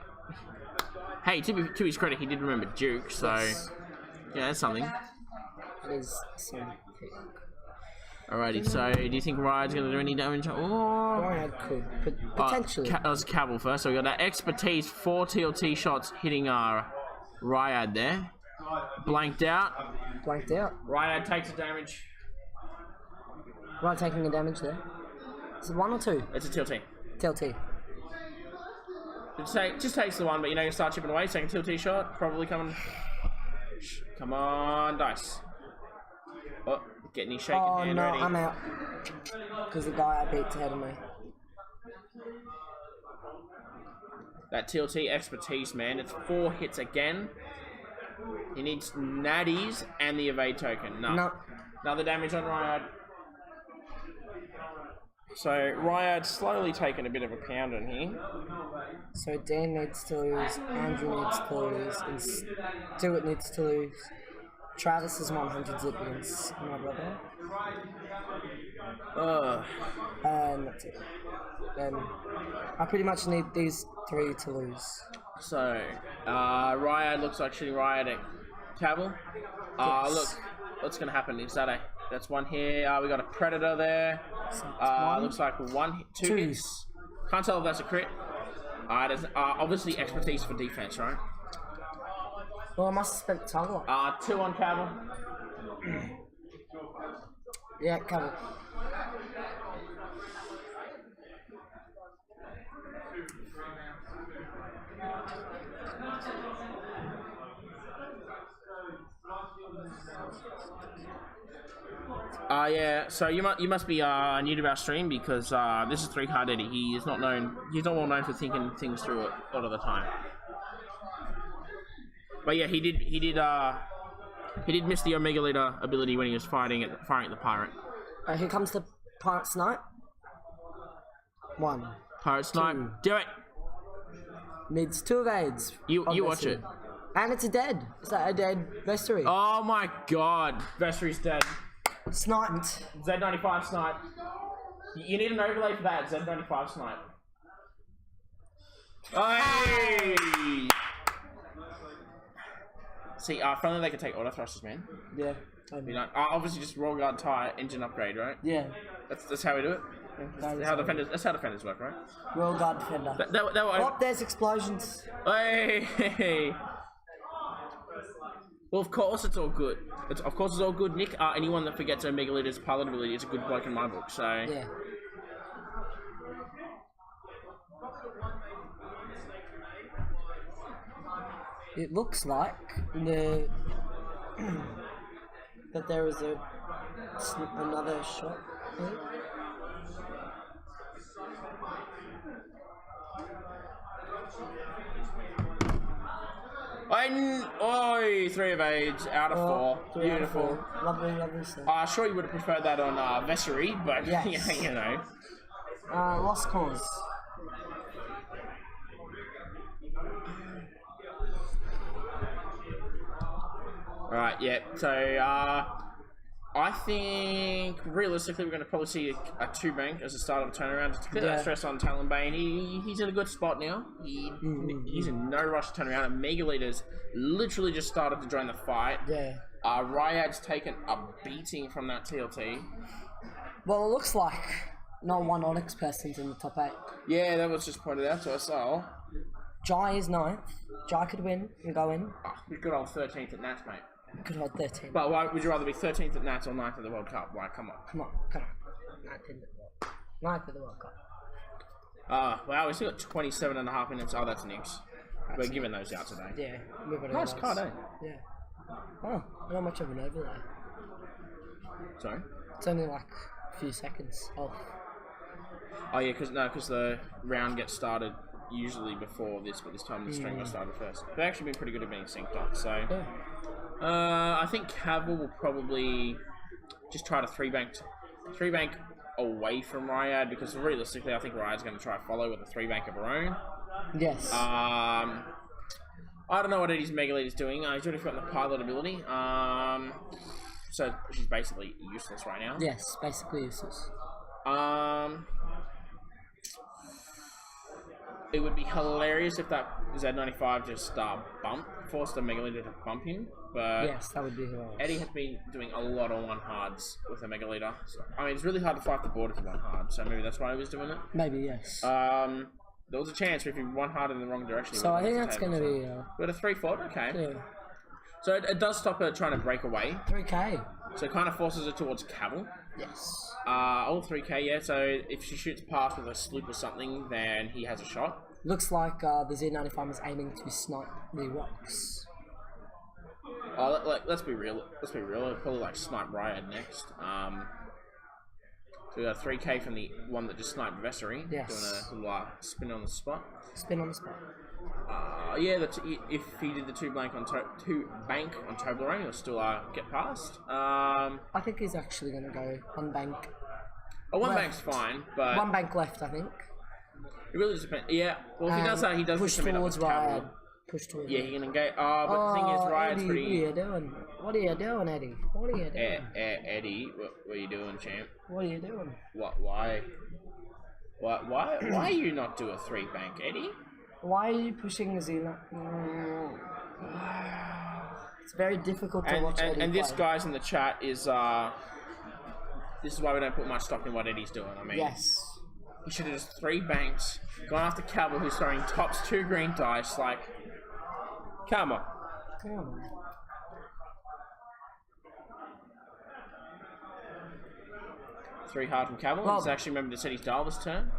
Hey, to his credit, he did remember Duke, so Yes. yeah, that's something. That is something. Alrighty, so do you think Riot's going to do any damage? Oh, Riot could, potentially. That was Cabal first, so we got that expertise, 4 TLT shots hitting Riot there. Blanked out. Blanked out. Riot takes the damage. Riot taking the damage there. Is it 1 or 2? It's a TLT. TLT. Just takes the 1, but you know you start chipping away, second TLT shot, probably coming. Come on, dice. Oh, getting his shaking hand no, ready. I'm out. Because the guy I beat's ahead of me. That TLT expertise, man. It's 4 hits again. He needs natties and the evade token. No. Another damage on Riot. So Riot's slowly taking a bit of a pound in here. So Dan needs to lose, Andrew needs to lose, and Stewart needs to lose. Travis is 100 zip against my brother. And that's it. Then I pretty much need these 3 to lose. So, Riot looks like shooting Riot at Cabal. Yes. Look, what's going to happen is that's 1 here. We got a Predator there. Looks like 2 hits. Can't tell if that's a crit. There's obviously expertise for defense, right? Well, I must have spent Tugler. 2 on Cabal. Yeah, Cabal. Yeah. So you must be new to our stream because this is 3 Hard Eddie. He's not well known for thinking things through a lot of the time. But yeah, he did miss the Omega Leader ability when he was firing at the pirate. Here comes the Pirate Snipe. 1. Pirate Snipe, do it. Needs 2 evades. You watch it. And it's a dead. Is that a dead Vestry? Oh my god, Vestry's dead. Sniped. Z95 snipe. You need an overlay for that. Z95 snipe. Hey! See, if only they could take auto thrusters, man. Yeah. You know, obviously just raw guard tire, engine upgrade, right? Yeah. That's how we do it. That's how defenders work, right? Royal Guard Defender. Oh, there's explosions. Hey! Well, of course it's all good. Of course it's all good, Nick. Anyone that forgets Omega Leader's pilot ability is a good bloke in my book, so... Yeah. It looks like that there is another shot there. Oi, 3 evades out of 4. Beautiful. Lovely stuff. Sure you would have preferred that on Vessery, but yes. you know. Lost cause. Right, yeah. So I think realistically we're going to probably see a 2 bank as a start of a turnaround to clear that stress on Talonbane. He's in a good spot now. He's in no rush to turn around. And Mega Leader's literally just started to join the fight. Yeah. Ryad's taken a beating from that TLT. Well, it looks like not one Onyx person's in the top 8. Yeah, that was just pointed out to us. So Jai is 9th. Jai could win and go in. Good old 13th at Nats, mate. Could hold 13. But why would you rather be 13th at Nats or 9th at the World Cup? Why, come on. 9th at the World Cup. Wow, we still got 27.5 minutes. Oh, that's news. We're giving those out today. Yeah. Nice card, eh? Yeah. Oh, not much of an overlay. Sorry? It's only like a few seconds off. Oh yeah, because the round gets started usually before this, but this time the stream got started first. They've actually been pretty good at being synced up, so... Yeah. I think Cavill will probably just try to 3-bank away from Ryad, because realistically I think Ryad's going to try to follow with a 3-bank of her own. Yes. I don't know what Eddie's Mega Lead is doing. He's already forgotten the pilot ability. So she's basically useless right now. Yes, basically useless. It would be hilarious if that Z95 just forced the Mega Leader to bump him. But Yes, that would be hilarious. Eddie has been doing a lot of 1-hards with a Mega Leader. So, I mean, it's really hard to fight the board if you 1-hard, so maybe that's why he was doing it. Maybe, yes. There was a chance if you 1-hard in the wrong direction. So I think that's going to be... But a 3-4, okay. yeah. So it does stop her trying to break away. 3k. So it kind of forces her towards Cavill. Yes. All 3k, yeah. So if she shoots past with a sloop or something, then he has a shot. Looks like the Z95 is aiming to snipe the rocks. Oh, let's be real. It'll probably like snipe Riot next. So we got 3k from the one that just sniped Vessery. Yes. Doing a little spin on the spot. Spin on the spot. Yeah, if he did the 2 bank on Toblerone, he'll still get past. I think he's actually going to go 1 bank. Oh, 1 left. bank's fine, but 1 bank left, I think. It really just depends. Yeah, well, if he does that, he does push towards Riot. Push towards. Yeah, he can engage. But the thing is, Riot's Eddie, pretty. What are you doing? What are you doing, Eddie? What are you doing? Eddie, what are you doing, champ? What are you doing? Why are you not do a 3 bank, Eddie? Why are you pushing Zena? It's very difficult to watch Eddie and this play. guy's in the chat is this is why we don't put much stock in what Eddie's doing. I mean, Yes. he should have just 3 banks, gone after Cavill, who's throwing tops 2 green dice. Like, come on. Come on. Three hard from Cavill. Well, He's actually remembered to set his dial this turn.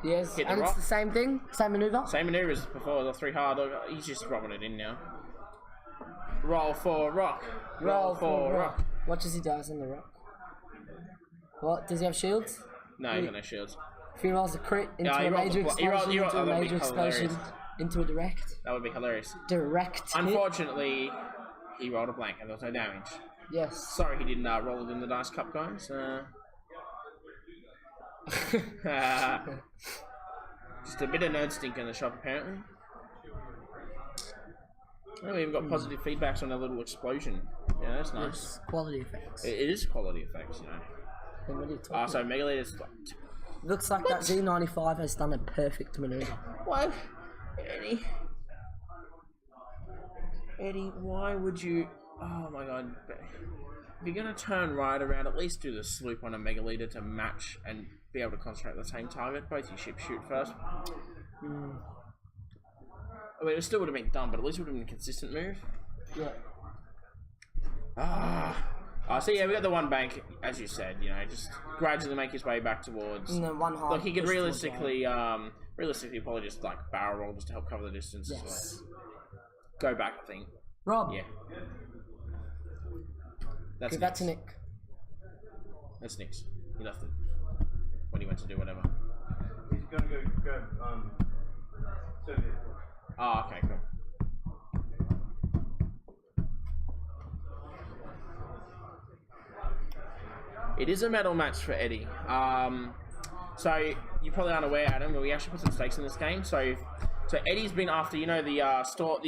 Yes, Hit the and rock. it's the same thing, same maneuver. Same maneuver as before, the 3 hard. He's just robbing it in now. Roll for rock. Roll for rock. What does he do on the rock? What, does he have shields? No, he's got no shields. If he rolls a crit into he a rolled major the- he rolled- explosion, he rolled- into a oh, that'd major be explosion, hilarious. into a direct. That would be hilarious. Direct hit. Unfortunately, he rolled a blank and there was no damage. Yes. Sorry he didn't roll it in the dice cup, guys. Just a bit of nerd stink in the shop, apparently. Oh, we even got positive feedbacks on a little explosion. Yeah, that's nice. Yes. Quality effects. It is quality effects, you know. Then what are you talking So Mega Leader's... Looks like that Z95 has done a perfect maneuver. What? Eddie, why would you... Oh my god. If you're going to turn right around, at least do the sloop on a Mega Leader to match and be able to concentrate on the same target. Both your ships shoot first. I mean, it still would have been done, but at least it would have been a consistent move. Yeah. So yeah, we got the 1 bank, as you said, you know, just gradually make his way back towards... And then 1 hard. Like, he could push towards realistically, probably just, like, barrel roll just to help cover the distance as Yes. well. Go back, I think. Rob. Yeah. That's Give that to Nick. That's Nick's. He left it when he went to do whatever. He's gonna go grab Soviet. Oh, okay, cool. It is a medal match for Eddie. So you probably aren't aware, Adam, but we actually put some stakes in this game. So Eddie's been after, you know, the store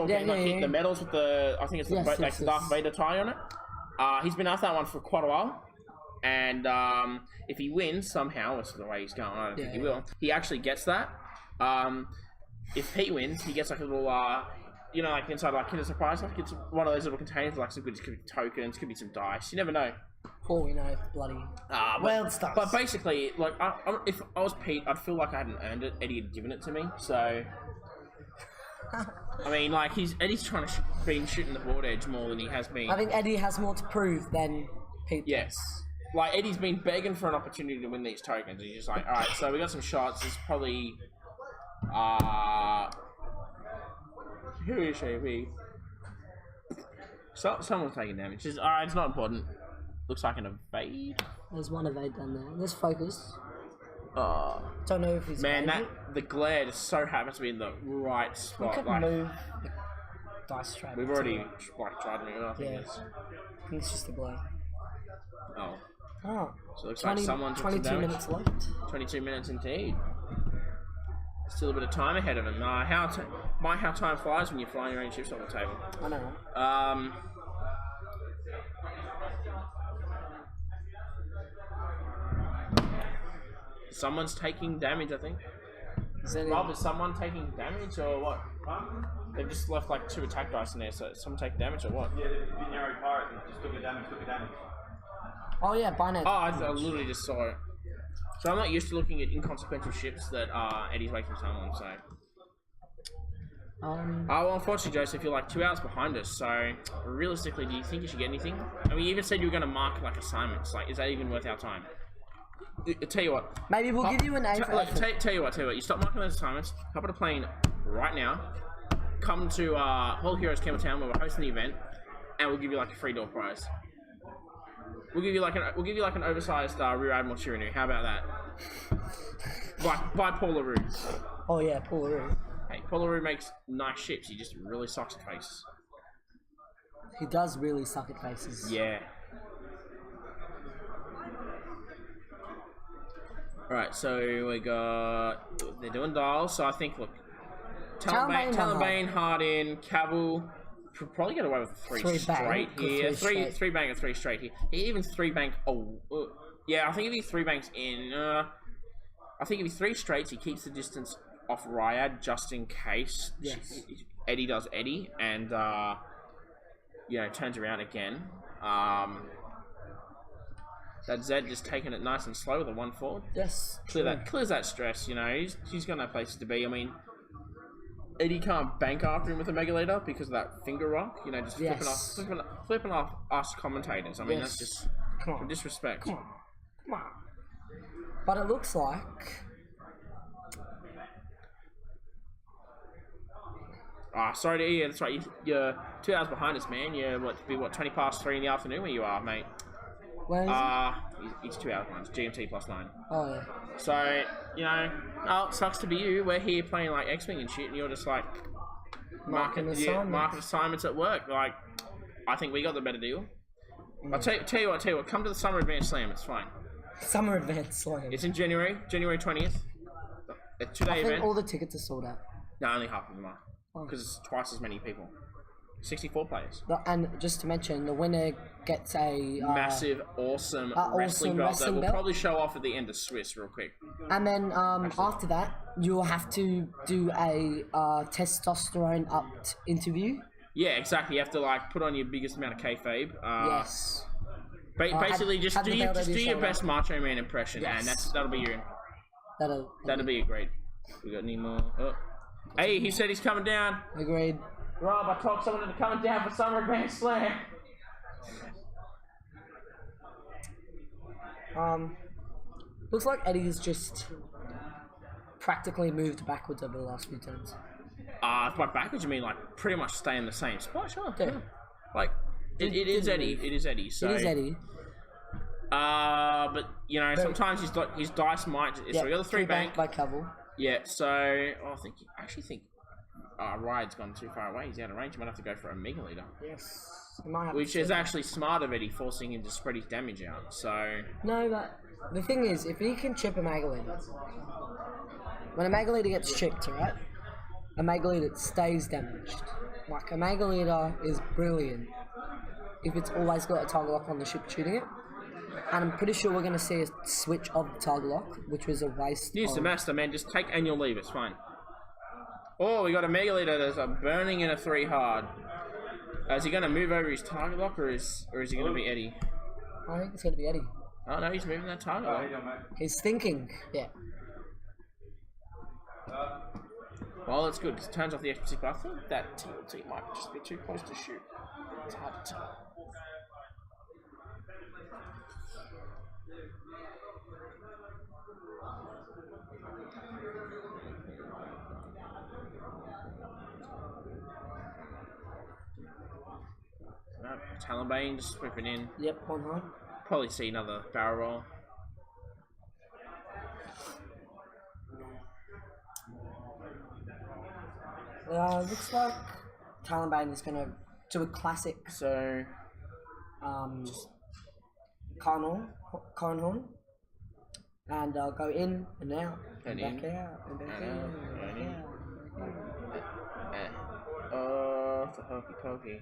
getting hit the medals with the, I think it's the Darth Vader tie on it. He's been after that one for quite a while, and if he wins somehow, that's the way he's going. I don't think he will. He actually gets that. If he wins, he gets like a little, you know, like inside like Kinder Surprise, like it's one of those little containers, like some good, could be tokens, could be some dice. You never know. Before we know, bloody wild stuff. But basically, like, if I was Pete, I'd feel like I hadn't earned it. Eddie had given it to me, so. I mean, like, Eddie's trying to been shooting the board edge more than he has been. I think Eddie has more to prove than Pete. Yes. Like, Eddie's been begging for an opportunity to win these tokens, and he's just like, alright, so we got some shots. It's probably. Who is she? Someone's taking damage. Alright, it's not important. Looks like an evade. There's one evade down there. There's focus. Don't know if he's Man, evading. the glare just so happens to be in the right We spot. could Like, move the dice trap. we've already tried to move it, I think Yeah. it's. I think it's just a glare. Oh. Oh. So it looks like someone took some 22 damage. minutes left. 22 minutes indeed. Still a bit of time ahead of him. How time flies when you're flying your own ships on the table. I know. Someone's taking damage, I think. Is that Rob, is someone taking damage or what? They've just left like 2 attack dice in there, so someone take damage or what? Yeah, the narrow pirate just took a damage, Oh yeah, binary. Oh, I literally just saw it. So I'm not used to looking at inconsequential ships that Eddie's wasting time on, so... well, unfortunately, Joseph, you're like 2 hours behind us, so realistically, do you think you should get anything? I mean, you even said you were going to mark like assignments. Like, is that even worth our time? I tell you what. Maybe we'll give you an A for effort. Tell you what. You stop marking those assignments. Hop on a plane right now. Come to Hall Heroes Campbelltown where we're hosting the event, and we'll give you like a free door prize. We'll give you like an oversized Rear Admiral Chirinu. How about that? By Paularoo. Oh yeah, Paularoo. Hey, Paularoo makes nice ships. He just really sucks at faces. He does really suck at faces. Yeah. Alright, so we got... They're doing dials, so I think, look... Talonbane, Hardin, Cavill... Probably get away with 3 straight here. 3 bank and 3 straight here. He even 3 bank... yeah, I think if he 3 banks in... I think if he 3 straights, he keeps the distance off Ryad just in case. Yes. Eddie does Eddie, and, you know, turns around again. That Zed just taking it nice and slow with a 1 forward. Yes. Clears that stress, you know. He's got no places to be. I mean, Eddie can't bank after him with a Mega Leader because of that finger rock. You know, just flipping off us commentators. I mean, that's just disrespect. Come on. But it looks like... sorry to hear. That's right. You're 2 hours behind us, man. You're, 20 past 3 in the afternoon where you are, mate. Where is it's 2 hours behind. It's GMT +9. Oh, yeah. So, you know, it sucks to be you. We're here playing, like, X-Wing and shit, and you're just, like, marking assignments at work. Like, I think we got the better deal. I'll tell you what, come to the Summer Advanced Slam, it's fine. Summer Advanced Slam. It's in January 20th. A 2-day event. I think all the tickets are sold out. No, only half of them are. Because it's twice as many people. 64 players. And just to mention, the winner gets a... massive, awesome wrestling belt that we'll probably show off at the end of Swiss real quick. And then after that, you'll have to do a testosterone upped interview. Yeah, exactly. You have to like put on your biggest amount of kayfabe. Yes. Basically, just do your best Macho Man impression, and that'll be your... That'll be a great... We got any more? Oh. Hey, he said he's coming down. Agreed. Rob, I talked someone into coming down for Summer Advanced Slam. Looks like Eddie's just practically moved backwards over the last few turns. By backwards you mean like pretty much stay in the same spot? Sure. Yeah. Like it is Eddie. It is Eddie. So. It is Eddie. But you know sometimes his dice might. So we got the 3 bank by Cavill. Yeah. So I actually think. Ride's gone too far away. He's out of range. He might have to go for a Mega Leader. Yes. Might have which is actually smart of Eddie, forcing him to spread his damage out. So. No, but the thing is, if he can chip a Mega Leader, when a Mega Leader gets chipped, right? A Mega Leader stays damaged. Like a Mega Leader is brilliant if it's always got a target lock on the ship shooting it. And I'm pretty sure we're going to see a switch of the target lock, which was a waste. Use the master, man. Just take annual leave. It's fine. Oh, we got a Mega Leader that's a burning in a 3 hard. Is he going to move over his target lock, or is he going to be Eddie? I think it's going to be Eddie. Oh no, he's moving that target lock. He's thinking. Yeah. Well, that's good because it turns off the XP, but I think that TLT might just be too close to shoot. It's hard to tell. Talonbane just swooping in. Yep, 1 hard. Probably see another barrel roll. Looks like Talonbane is going to do a classic. So, Carnhorn. And go in and out. And back in. out. And back in. Oh, it's a hokey pokey.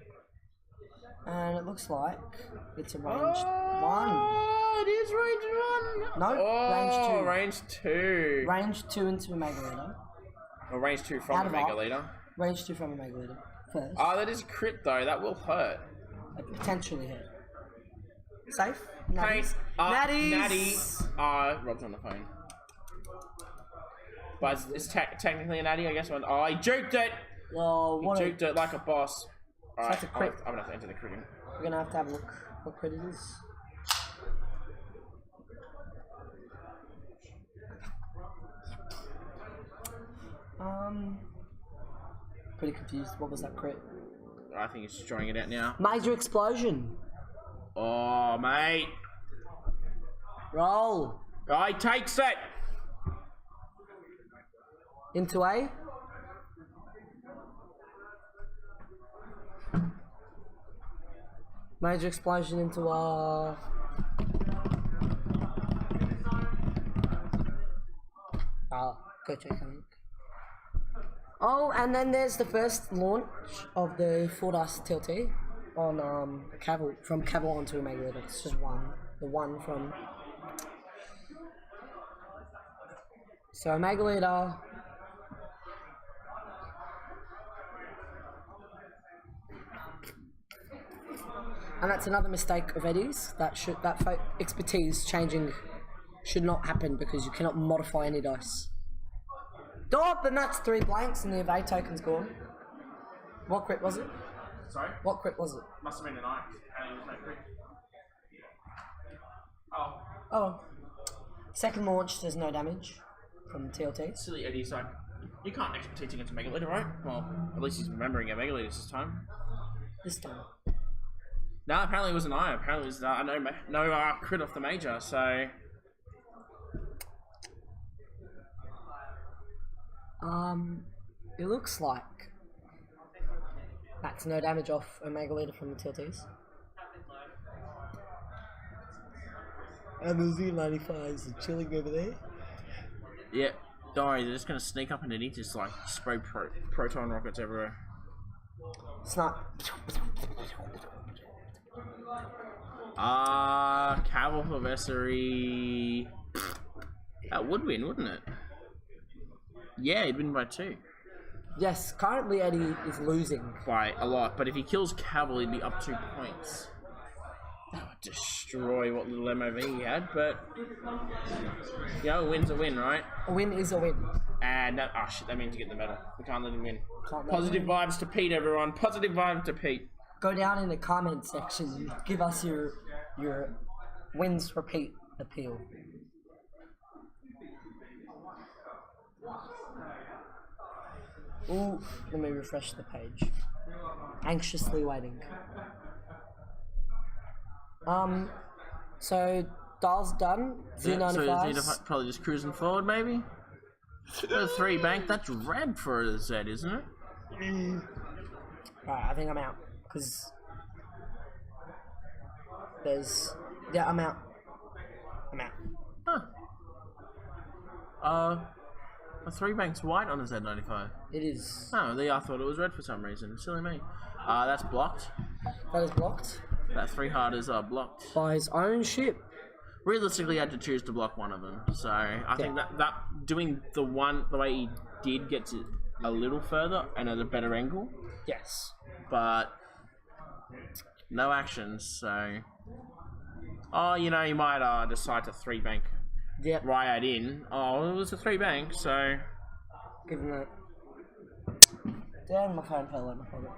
And it looks like it's a range 1. Oh, it is range No, Oh, range 2. range 2. Range 2 into a Mega Leader. Or range 2 from Out the of Mega up. Leader. Range 2 from a Mega Leader. First. Oh, that is a crit though. That will hurt. Potentially hit. Safe? Hey, Natties! Natty. Rob's on the phone. But it's technically a natty, I guess. Oh, he juked it! Oh, He what a... juked it like a boss. Alright, that's a crit. I'm gonna have to enter the crit in. We're gonna have to have a look what crit it is. Pretty confused. What was that crit? I think he's just drawing it out now. Major explosion. Oh, mate. Roll. Oh, he takes it! Into A. Major explosion into A. Go check, I think. Oh, and then there's the first launch of the Full Dust TLT on Cavill, from Cavill onto a Mega Leader. It's just one. The one from... So Mega Leader... And that's another mistake of Eddie's. That expertise changing should not happen because you cannot modify any dice. Oh, then that's 3 blanks and the evade token's gone. What crit was it? Sorry? What crit was it? Must have been an Onyx. And it was no crit. Oh. Oh. Second launch, there's no damage from the TLT. Silly Eddie, so you can't expertise against a Mega Leader, right? Well, at least he's remembering a Mega Leader this time. This time. No, apparently it was an I. Apparently it was no crit off the Major, so... It looks like that's no damage off a Mega Leader from the TLTs. And the Z95s are chilling over there. Yeah, don't worry, they're just gonna sneak up and it just like spray proton rockets everywhere. It's not. Cavalry. That would win, wouldn't it? Yeah, he'd win by 2. Yes, currently Eddie is losing. By a lot, but if he kills Cavill, he'd be up 2 points. That would destroy what little MOV he had, but... You know, a win's a win, right? A win is a win. And that... Oh shit, that means you get the medal. We can't let him win. Can't let Positive him win. vibes to Pete, everyone. Positive vibes to Pete. Go down in the comment section and give us your wins repeat appeal. Ooh, let me refresh the page. Anxiously waiting. So dial's done. Z95. So Z95 probably just cruising forward, maybe? The 3 bank, that's red for a Z, isn't it? Right, I think I'm out. Because there's... Yeah, I'm out. I'm out. Huh. A 3 bank's white on a Z95. It is. Oh, I thought it was red for some reason. Silly me. That's blocked. That is blocked. That 3 hard is blocked. By his own ship. Realistically, I had to choose to block one of them. So I think that doing the way he did gets it a little further and at a better angle. Yes. But no actions, so... Oh, you know, you might decide to 3 bank Yep. Riot in. Oh, it was a 3 bank, so... Give him that. Damn, my phone fell out my pocket.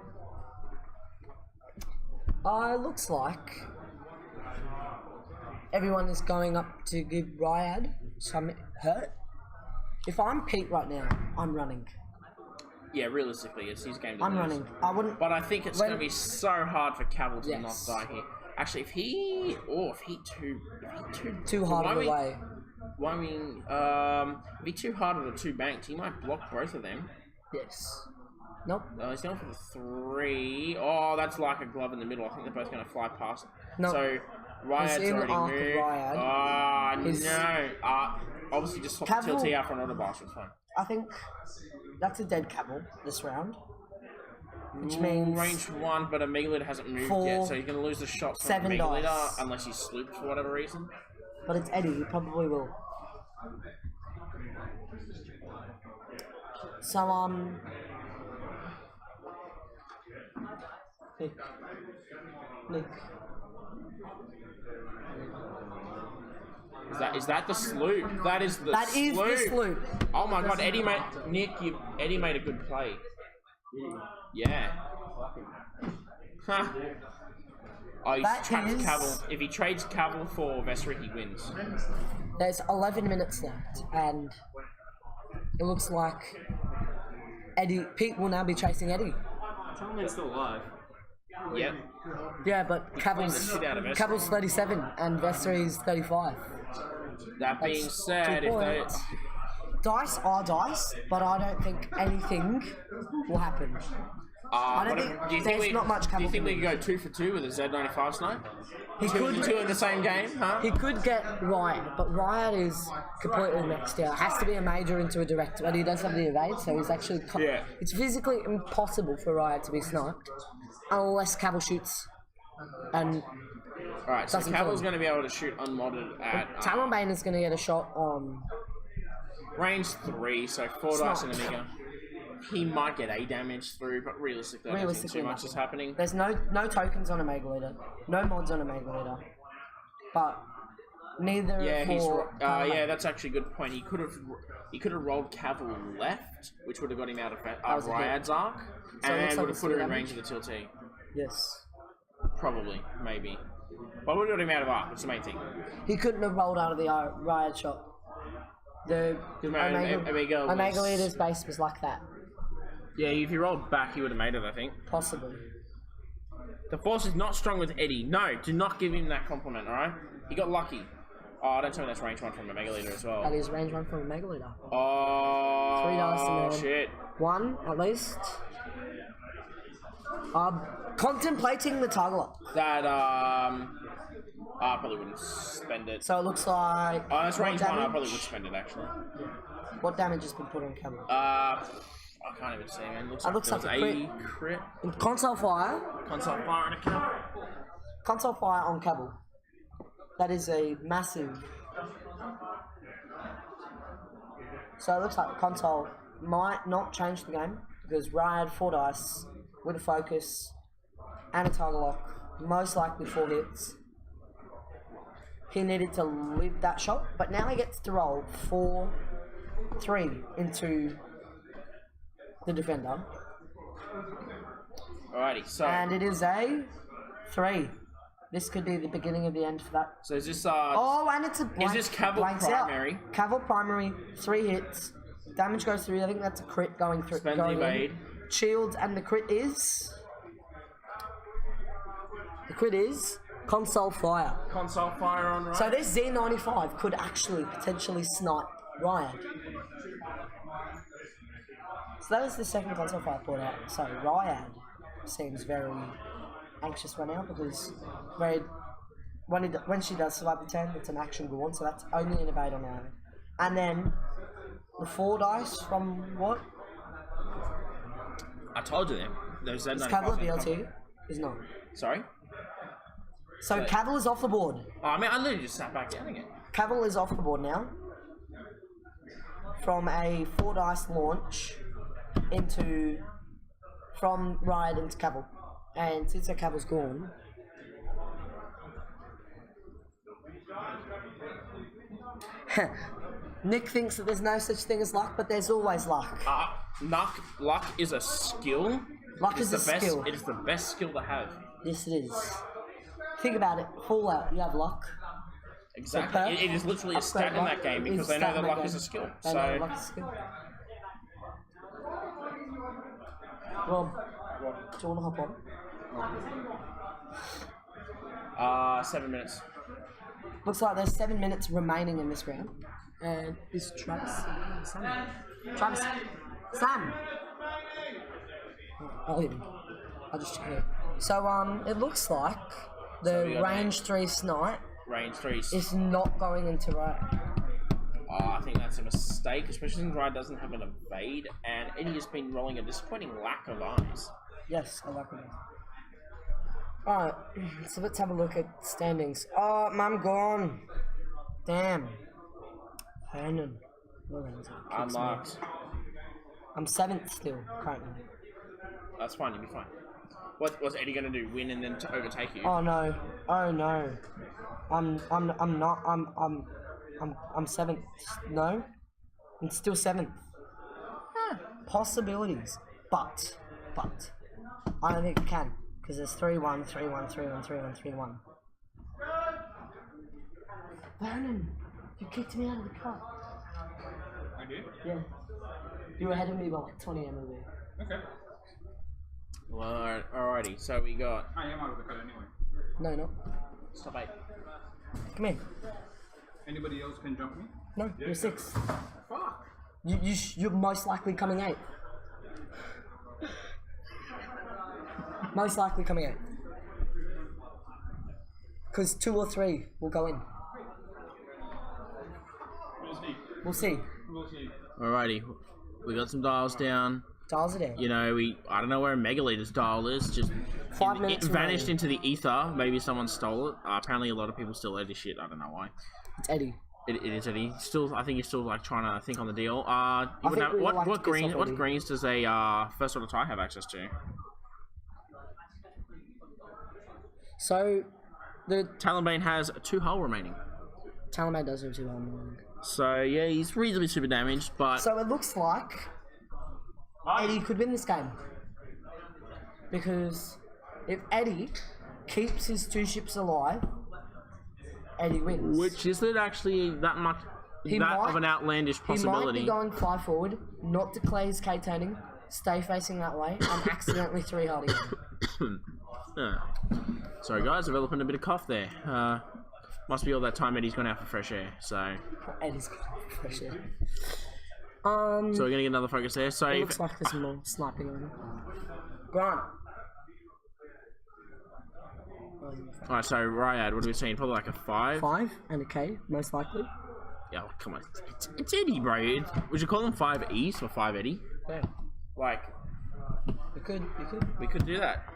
It looks like everyone is going up to give Ryad some hurt. If I'm Pete right now, I'm running. Yeah, realistically, it's his game to I'm lose. running. I wouldn't. But I think it's going to be so hard for Cavill to Yes. not die here. Actually, if he Too hard of a way. Well, I mean, if he too hard on the 2 banked, he might block both of them. Yes. Nope. He's going for the 3. Oh, that's like a glove in the middle. I think they're both going to fly past. No. So, Ryad's in already arc of moved. Ryad. No. Obviously just swap the Cavill- TLT out for an auto blast. It's fine. I think that's a dead Cavill this round. Which means range 1, but a Mega Leader hasn't moved 4, yet, so you're going to lose the shot from 7 Mega Leader dice. unless he's slooped for whatever reason. but it's Eddie. He probably will. So Nick. Is that the sloop? That is the That sloop. is the sloop. Oh my god, Eddie made Eddie made a good play. Yeah. Huh. Oh, he's That trapped is- Cavill. If he trades Cavill for Vessery, he wins. There's 11 minutes left, and it looks like Pete will now be chasing Eddie. Tellman's still alive. Yep. Yeah, but playing the shit out of Vessery. Cavill's 37 and Vessery's 35. That being said, 2 if they points. Dice are dice, but I don't think anything will happen. I don't think there's not much Do you Cavill think we can could go 2 for 2 with a Z95 snipe? He could Two in the same game, huh? He could get Riot, but Riot is completely next year. It has to be a major into a direct, but he does have the evade, so he's actually... Yeah. It's physically impossible for Riot to be sniped, unless Cavill shoots. And Alright, so doesn't Cavill's kill him. going to be able to shoot unmodded at Talonbane is going to get a shot on... range 3, so 4 dice and Amiga. He might get A damage through, but realistically, I don't think too much is happening. There's no tokens on a Mega Leader, no mods on a Mega Leader, but neither Yeah, he's for yeah, that's actually a good point. He could have rolled Cavill left, which would have got him out of was a hit. Ryad's arc, So it looks and like would have it's put her in damage. range of the tilty. Yes. Probably, maybe. But would have got him out of arc. That's the main thing. He couldn't have rolled out of the Riot shot. The Amiga was- Leader's base was like that, Yeah, if he rolled back, he would have made it. I think. possibly. The force is not strong with Eddie. No, do not give him that compliment. All right. He got lucky. Oh, don't tell me that's range 1 from the Mega Leader as That well. is range 1 from a Mega Leader. Oh, 3 dice and then shit. 1 at least. Contemplating the Target. That I probably wouldn't spend it. So it looks like. Oh, that's range 1. I damage? probably would spend it actually. What damage has been put on camera? I can't even see, man. Looks like looks there like was a a crit. Console fire. Console fire and a kill. Console fire on Cavill. That is a massive. So it looks like console might not change the game because Riot 4 dice with a focus and a target lock, most likely 4 hits. He needed to live that shot, but now he gets to roll 4-3 into the defender, Alrighty, so and it is a 3. This could be the beginning of the end for that. so is this Oh, and it's a blank. this Cavill blanks out. primary? Cavill primary, 3 hits. Damage goes through. I think that's a crit going through. Spend the going evade. in. Shields, and the crit is. The crit is console fire. Console fire on right. So this Z95 could actually potentially snipe Riot. So that is the second console fire put out. So Riot seems very anxious right now because when she does survive the 10, it's an action go on, so that's only an evade on her. And then the 4 dice from what? I told you them. Those Is Z95 Cavill gonna BLT? come. Is not. Sorry. So Cavill is off the board. Oh, I mean, I literally just sat back down again. Cavill is off the board now. From a 4 dice launch from Riot into Cavill. And since that Cavill's gone, Nick thinks that there's no such thing as luck, but there's always luck. Luck is a skill. Luck is a the best, skill. It is the best skill to have. Yes, it is. Think about it. Fallout, you have luck. Exactly. perk, It is literally a upgrade stat in luck that game is because they stat know in that that luck game. is a skill. They know So luck is a skill. Rob, do you want to hop on? 7 minutes. Looks like there's 7 minutes remaining in this round. And is Travis? Sam. Travis. Sam! Oh, yeah. I'll just check it. So, it looks like So we the got range 3 snipe Range 3. is not going into right. I think that's a mistake, especially since Ryan doesn't have an evade, and Eddie has been rolling a disappointing lack of eyes. Yes, I like it. Alright, so let's have a look at standings. Oh, I'm gone. Damn. Hernan. Well, that was it. Kicks me. Unlocked. I'm 7th still, currently. That's fine. You'll be fine. What's Eddie gonna do? Win and then overtake you? Oh no. Oh no. I'm not. I'm 7th. No? I'm still 7th. Possibilities. But. I don't think I can. Because there's 3-1, 3-1, 3-1, 3-1, 3-1. Vernon, you kicked me out of the cup. I did? Yeah. You were ahead of me by like 20 MLB. Okay. Well, alrighty. So we got. I am out of the cut anyway. No, no. Stop 8. Come here. Anybody else can jump me? No, you're 6th. Fuck. You're most likely coming 8th. Most likely coming 8th. Because 2 or 3 will go in. We'll see. We'll see. We'll see. Alrighty. We got some dials down. Dials are down. You know, I don't know where a Megaliter's dial is. Just 5 minutes it vanished remaining. into the ether. Maybe someone stole it. Apparently, a lot of people still edit shit. I don't know why. It's Eddie. It is Eddie. Still, I think he's still like trying to think on the deal. think we would like to What piss off Eddie. greens does a first order tie have access to? So, the Talonbane has 2 hull remaining. Talaman does have 2 on. So yeah, he's reasonably super damaged, but So it looks like Eddie could win this game. Because if Eddie keeps his 2 ships alive, Eddie wins. which isn't actually that much He that might- of an outlandish He might possibility. be going 5 forward, not declare his K turning, stay facing that way, and accidentally 3 harding him. Sorry guys, developing a bit of cough there. Must be all that time Eddie's gone out for fresh air. So Eddie's good for fresh air. we're gonna get another focus there. So It if, looks like there's more sniping on him. Grant. alright, so Ryad, what are we saying? Probably like a 5. 5 and a K, most likely. Yeah, come on, it's Eddie, bro. Would you call him 5 East or 5 Eddie? Yeah. Like You could. we could do that.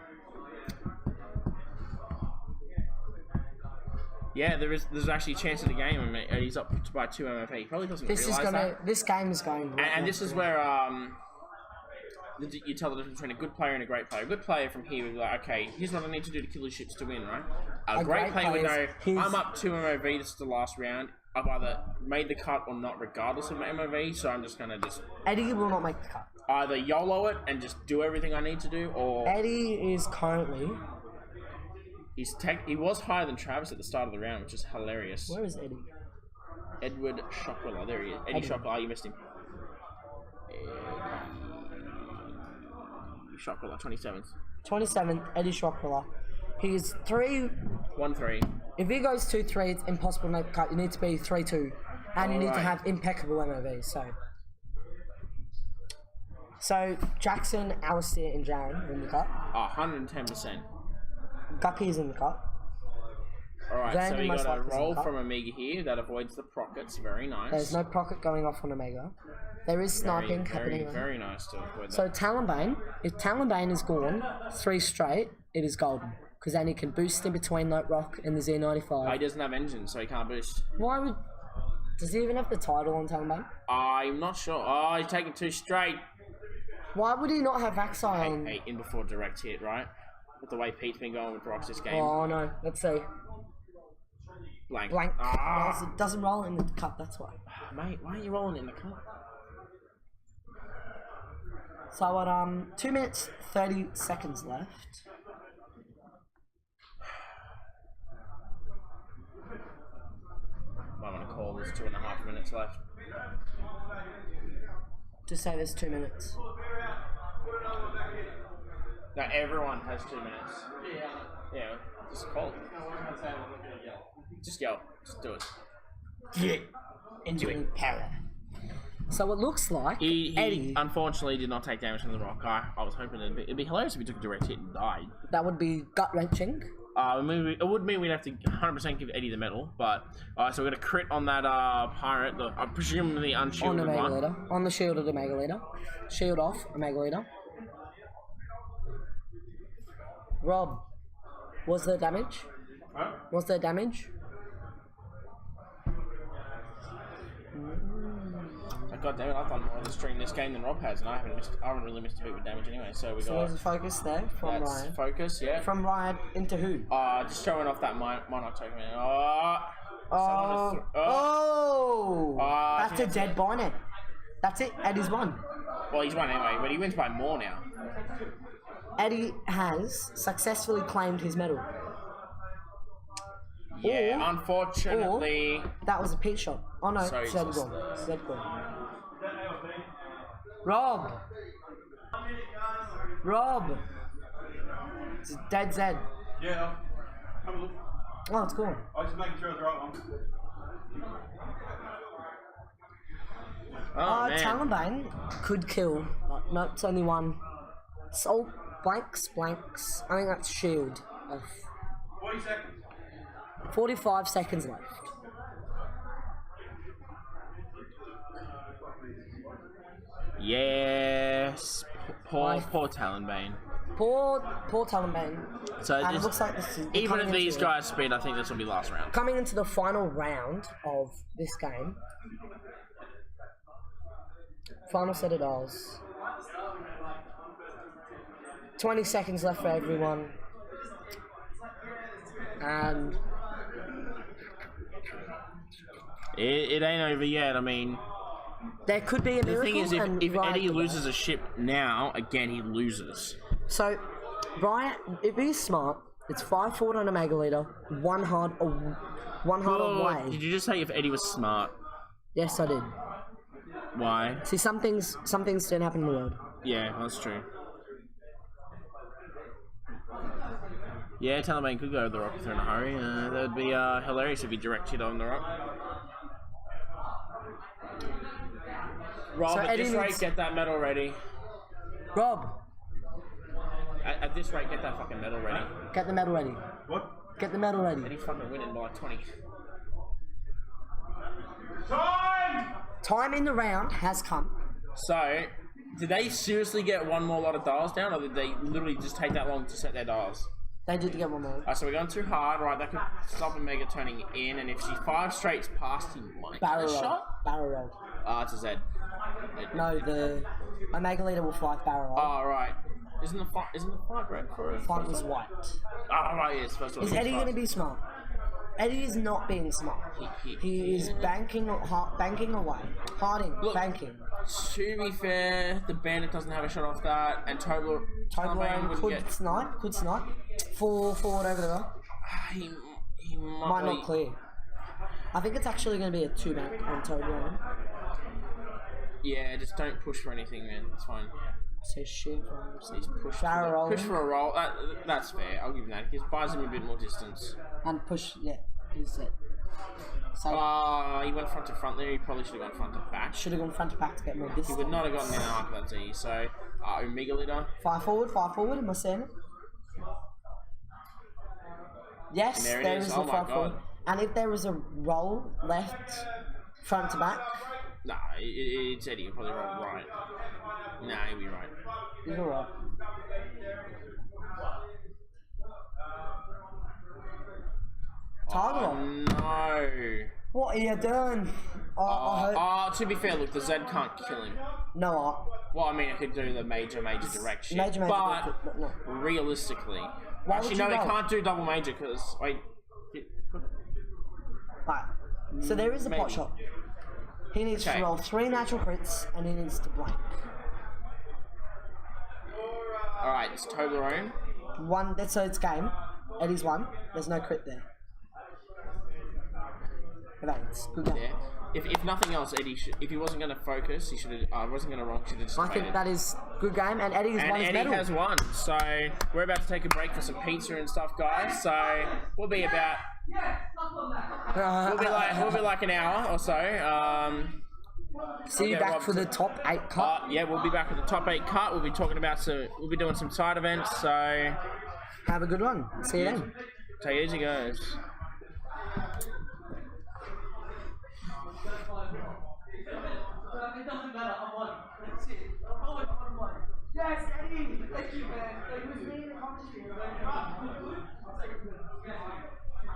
Yeah, there's actually a chance of the game, and he's up by 2 MFA. He probably doesn't realize that. This game is going. And this is where you tell the difference between a good player and a great player. A good player from here would be like, okay, here's what I need to do to kill his ships to win, right? A great player would know, I'm up 2 MOV, this is the last round. I've either made the cut or not regardless of my MOV, so I'm just going to just Eddie will not make the cut. either YOLO it and just do everything I need to do, or Eddie is currently. he was higher than Travis at the start of the round, which is hilarious. Where is Eddie? Edward Shockwiller, there he is. Eddie Shockwiller, oh, you missed him. Shockwiller, 27th. 27th, Eddie Shockwiller. He is 3. 1-3. If he goes 2-3, it's impossible to make the cut. You need to be 3-2. And you need to Alright. have impeccable MOV, So Jackson, Alistair, and Jaron are in the cut. 110%. Guppy is in the cut. Alright, Then so we most got a likely roll some from Amiga here that avoids the prockets. Very nice. There's no pocket going off on Omega. There is sniping happening. Very nice to avoid that. So Talonbane, if Talonbane is gone 3 straight, it is golden. Because then he can boost in between Note Rock and the Z95. He doesn't have engine, so he can't boost. Why would... Does he even have the title on Talonbane? I'm not sure. Oh, he's taking 2 straight. Why would he not have Axi on... Hey, in before direct hit, right? With the way Pete's been going with rocks this game. Oh no, let's see. Blank. Blank. Ah, It doesn't roll in the cup, that's why. mate, why are you rolling in the cup? So at 2 minutes 30 seconds left. I want to call this 2.5 minutes left. Just say there's 2 minutes. No, everyone has 2 minutes. Yeah, just call it. Just yell. Just do it. Get into para. So it looks like He Eddie. unfortunately did not take damage from the rock. I was hoping it'd be hilarious if he took a direct hit and died. That would be gut wrenching. It would mean we'd have to 100% give Eddie the medal, but so we're gonna crit on that pirate, presumably On unshielded the Omega one. Leader. On the shield of the Omega Leader. Shield off, Omega Leader. Rob, was there damage? Huh? Was there damage? God damn it! I've done more of this during this game than Rob has, and I haven't really missed a bit with damage anyway. So we So got. there's a focus there from That's Ryan. focus, yeah. From Ryan into who? Just showing off that Monarch token. That's a dead binary. That's it. Eddie's won. Well, he's won anyway, but he wins by more now. Eddie has successfully claimed his medal. Yeah, unfortunately. That was a pit shot. Oh no, Sorry, Zed just gone. Zed gone. Rob! It's dead Zed. Yeah, have a look. Oh, it's gone. I was just making sure it's the right one. Oh, man. Talonbane could kill. No, it's only one. So, blanks. I think that's shield. 40 seconds. 45 seconds left. Yes. Poor Talonbane. Poor Talonbane. So And it looks like this is even at coming these into- guys' speed, I think this will be last round. Coming into the final round of this game. Final set of dials. 20 seconds left for everyone. And It ain't over yet. I mean, there could be a the miracle. thing is, and if Ryan Eddie could loses go. a ship now, again he loses. So, Brian, if he's smart, it's 5 forward on a mega leader, one hard away. Did you just say if Eddie was smart? Yes, I did. Why? See, some things don't happen in the world. Yeah, that's true. Yeah, Talonbane could go to the rock if they're in a hurry. That would be hilarious if he direct hit on the rock. Rob, So at Eddie this rate, needs- get that medal ready. Rob, At this rate, get that fucking medal ready. get the medal ready. What? Get the medal ready. Eddie's fucking winning by like 20. Time! Time in the round has come. So, did they seriously get one more lot of dials down, or did they literally just take that long to set their dials? They did get one more. Alright, so we're going too hard, right? That could stop a Mega turning in, and if she 5 straights past, he might get a Barrel roll. shot. Barrel roll. It's a Z. No, the Omega leader will fight barrel roll. Oh, right. Isn't the fight red for it? Fight was white. Oh, right, yeah, it's supposed to Is Eddie going to be smart? Eddie is not being smart. He is banking away. Look, Banking. To be fair, the Bandit doesn't have a shot off that, and Talonbane Toblerone wouldn't could get... snipe. Full forward over the rock. He Might not clear. I think it's actually going to be a 2-bank on Toblerone. Yeah, just don't push for anything, man. It's fine. So shit. Just push Barrel roll. push for a roll. That's fair. I'll give him that. It just buys him a bit more distance. And push, yeah. He's it. So He went front to front there. He probably should have gone front to back. should have gone front to back to get more He distance. would not have gotten in after that Z. So, Omega leader. 5 forward. Am I saying it? Yes, And there it there is. is Oh a my 5 forward. God. And if there is a roll left, front to back, Nah, it's Eddie. He'll probably roll right. Nah, he'll be right. he's alright. Target roll. No. What are you doing? I hope. To be fair, look, the Z can't kill him. No, Well, I mean, it could do the major direction. major, but but no. realistically, Why actually, would no, you they roll? can't do double major because wait. Right. So there is a pot Maybe. shot. He needs Okay. to roll 3 natural crits and he needs to blank. All right, it's Toblerone. One. So it's game. Eddie's won. There's no crit there. But it's good game. Yeah. If nothing else, Eddie, if he wasn't going to focus, he should have. Wasn't going to roll. Should have just I think waited. that is good game, and Eddie has And won his Eddie medal. has won. So we're about to take a break for some pizza and stuff, guys. So we'll be about. We'll be like an hour or so. See you Okay, back Rob, for the top 8 cut. Yeah, we'll be back with the top 8 cut. We'll be talking about we'll be doing some side events. So Have a good one. See you then. take it easy, guys. It doesn't matter, I'm on. That's it. I'm always on one. Yes, Eddie! Thank you, man. It was me in the competition. I'll take it.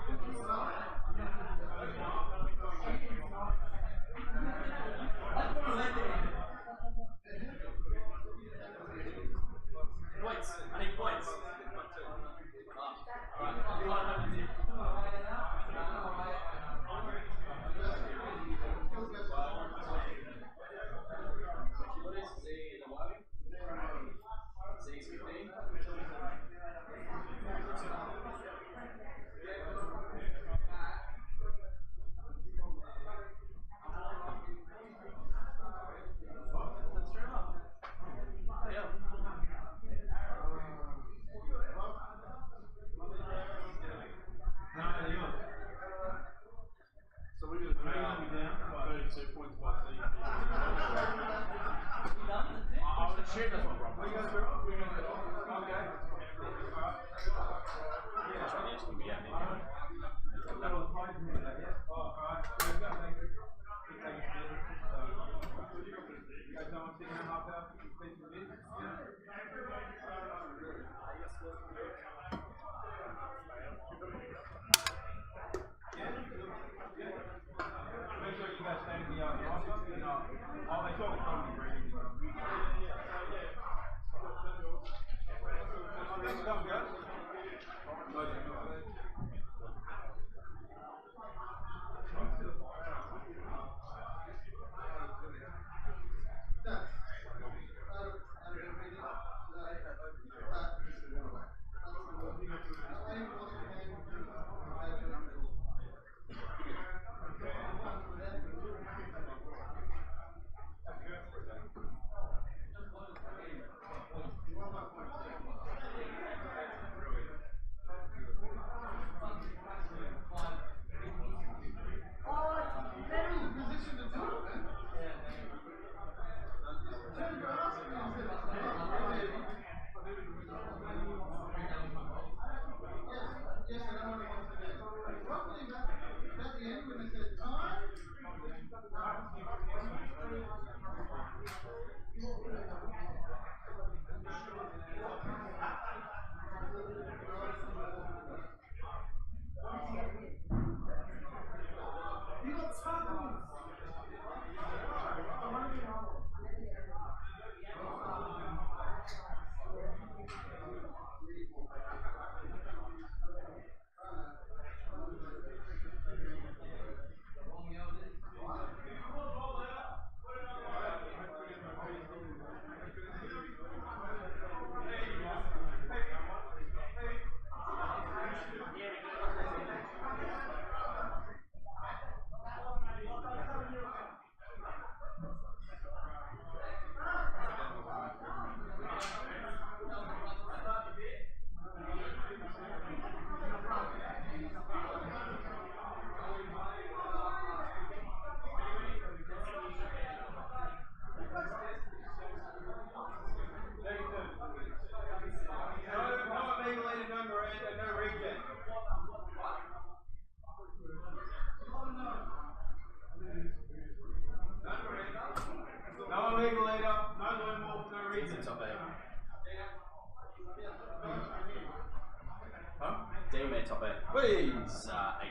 D-Med top 8. Please! 8.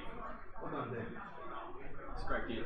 It's a great deal.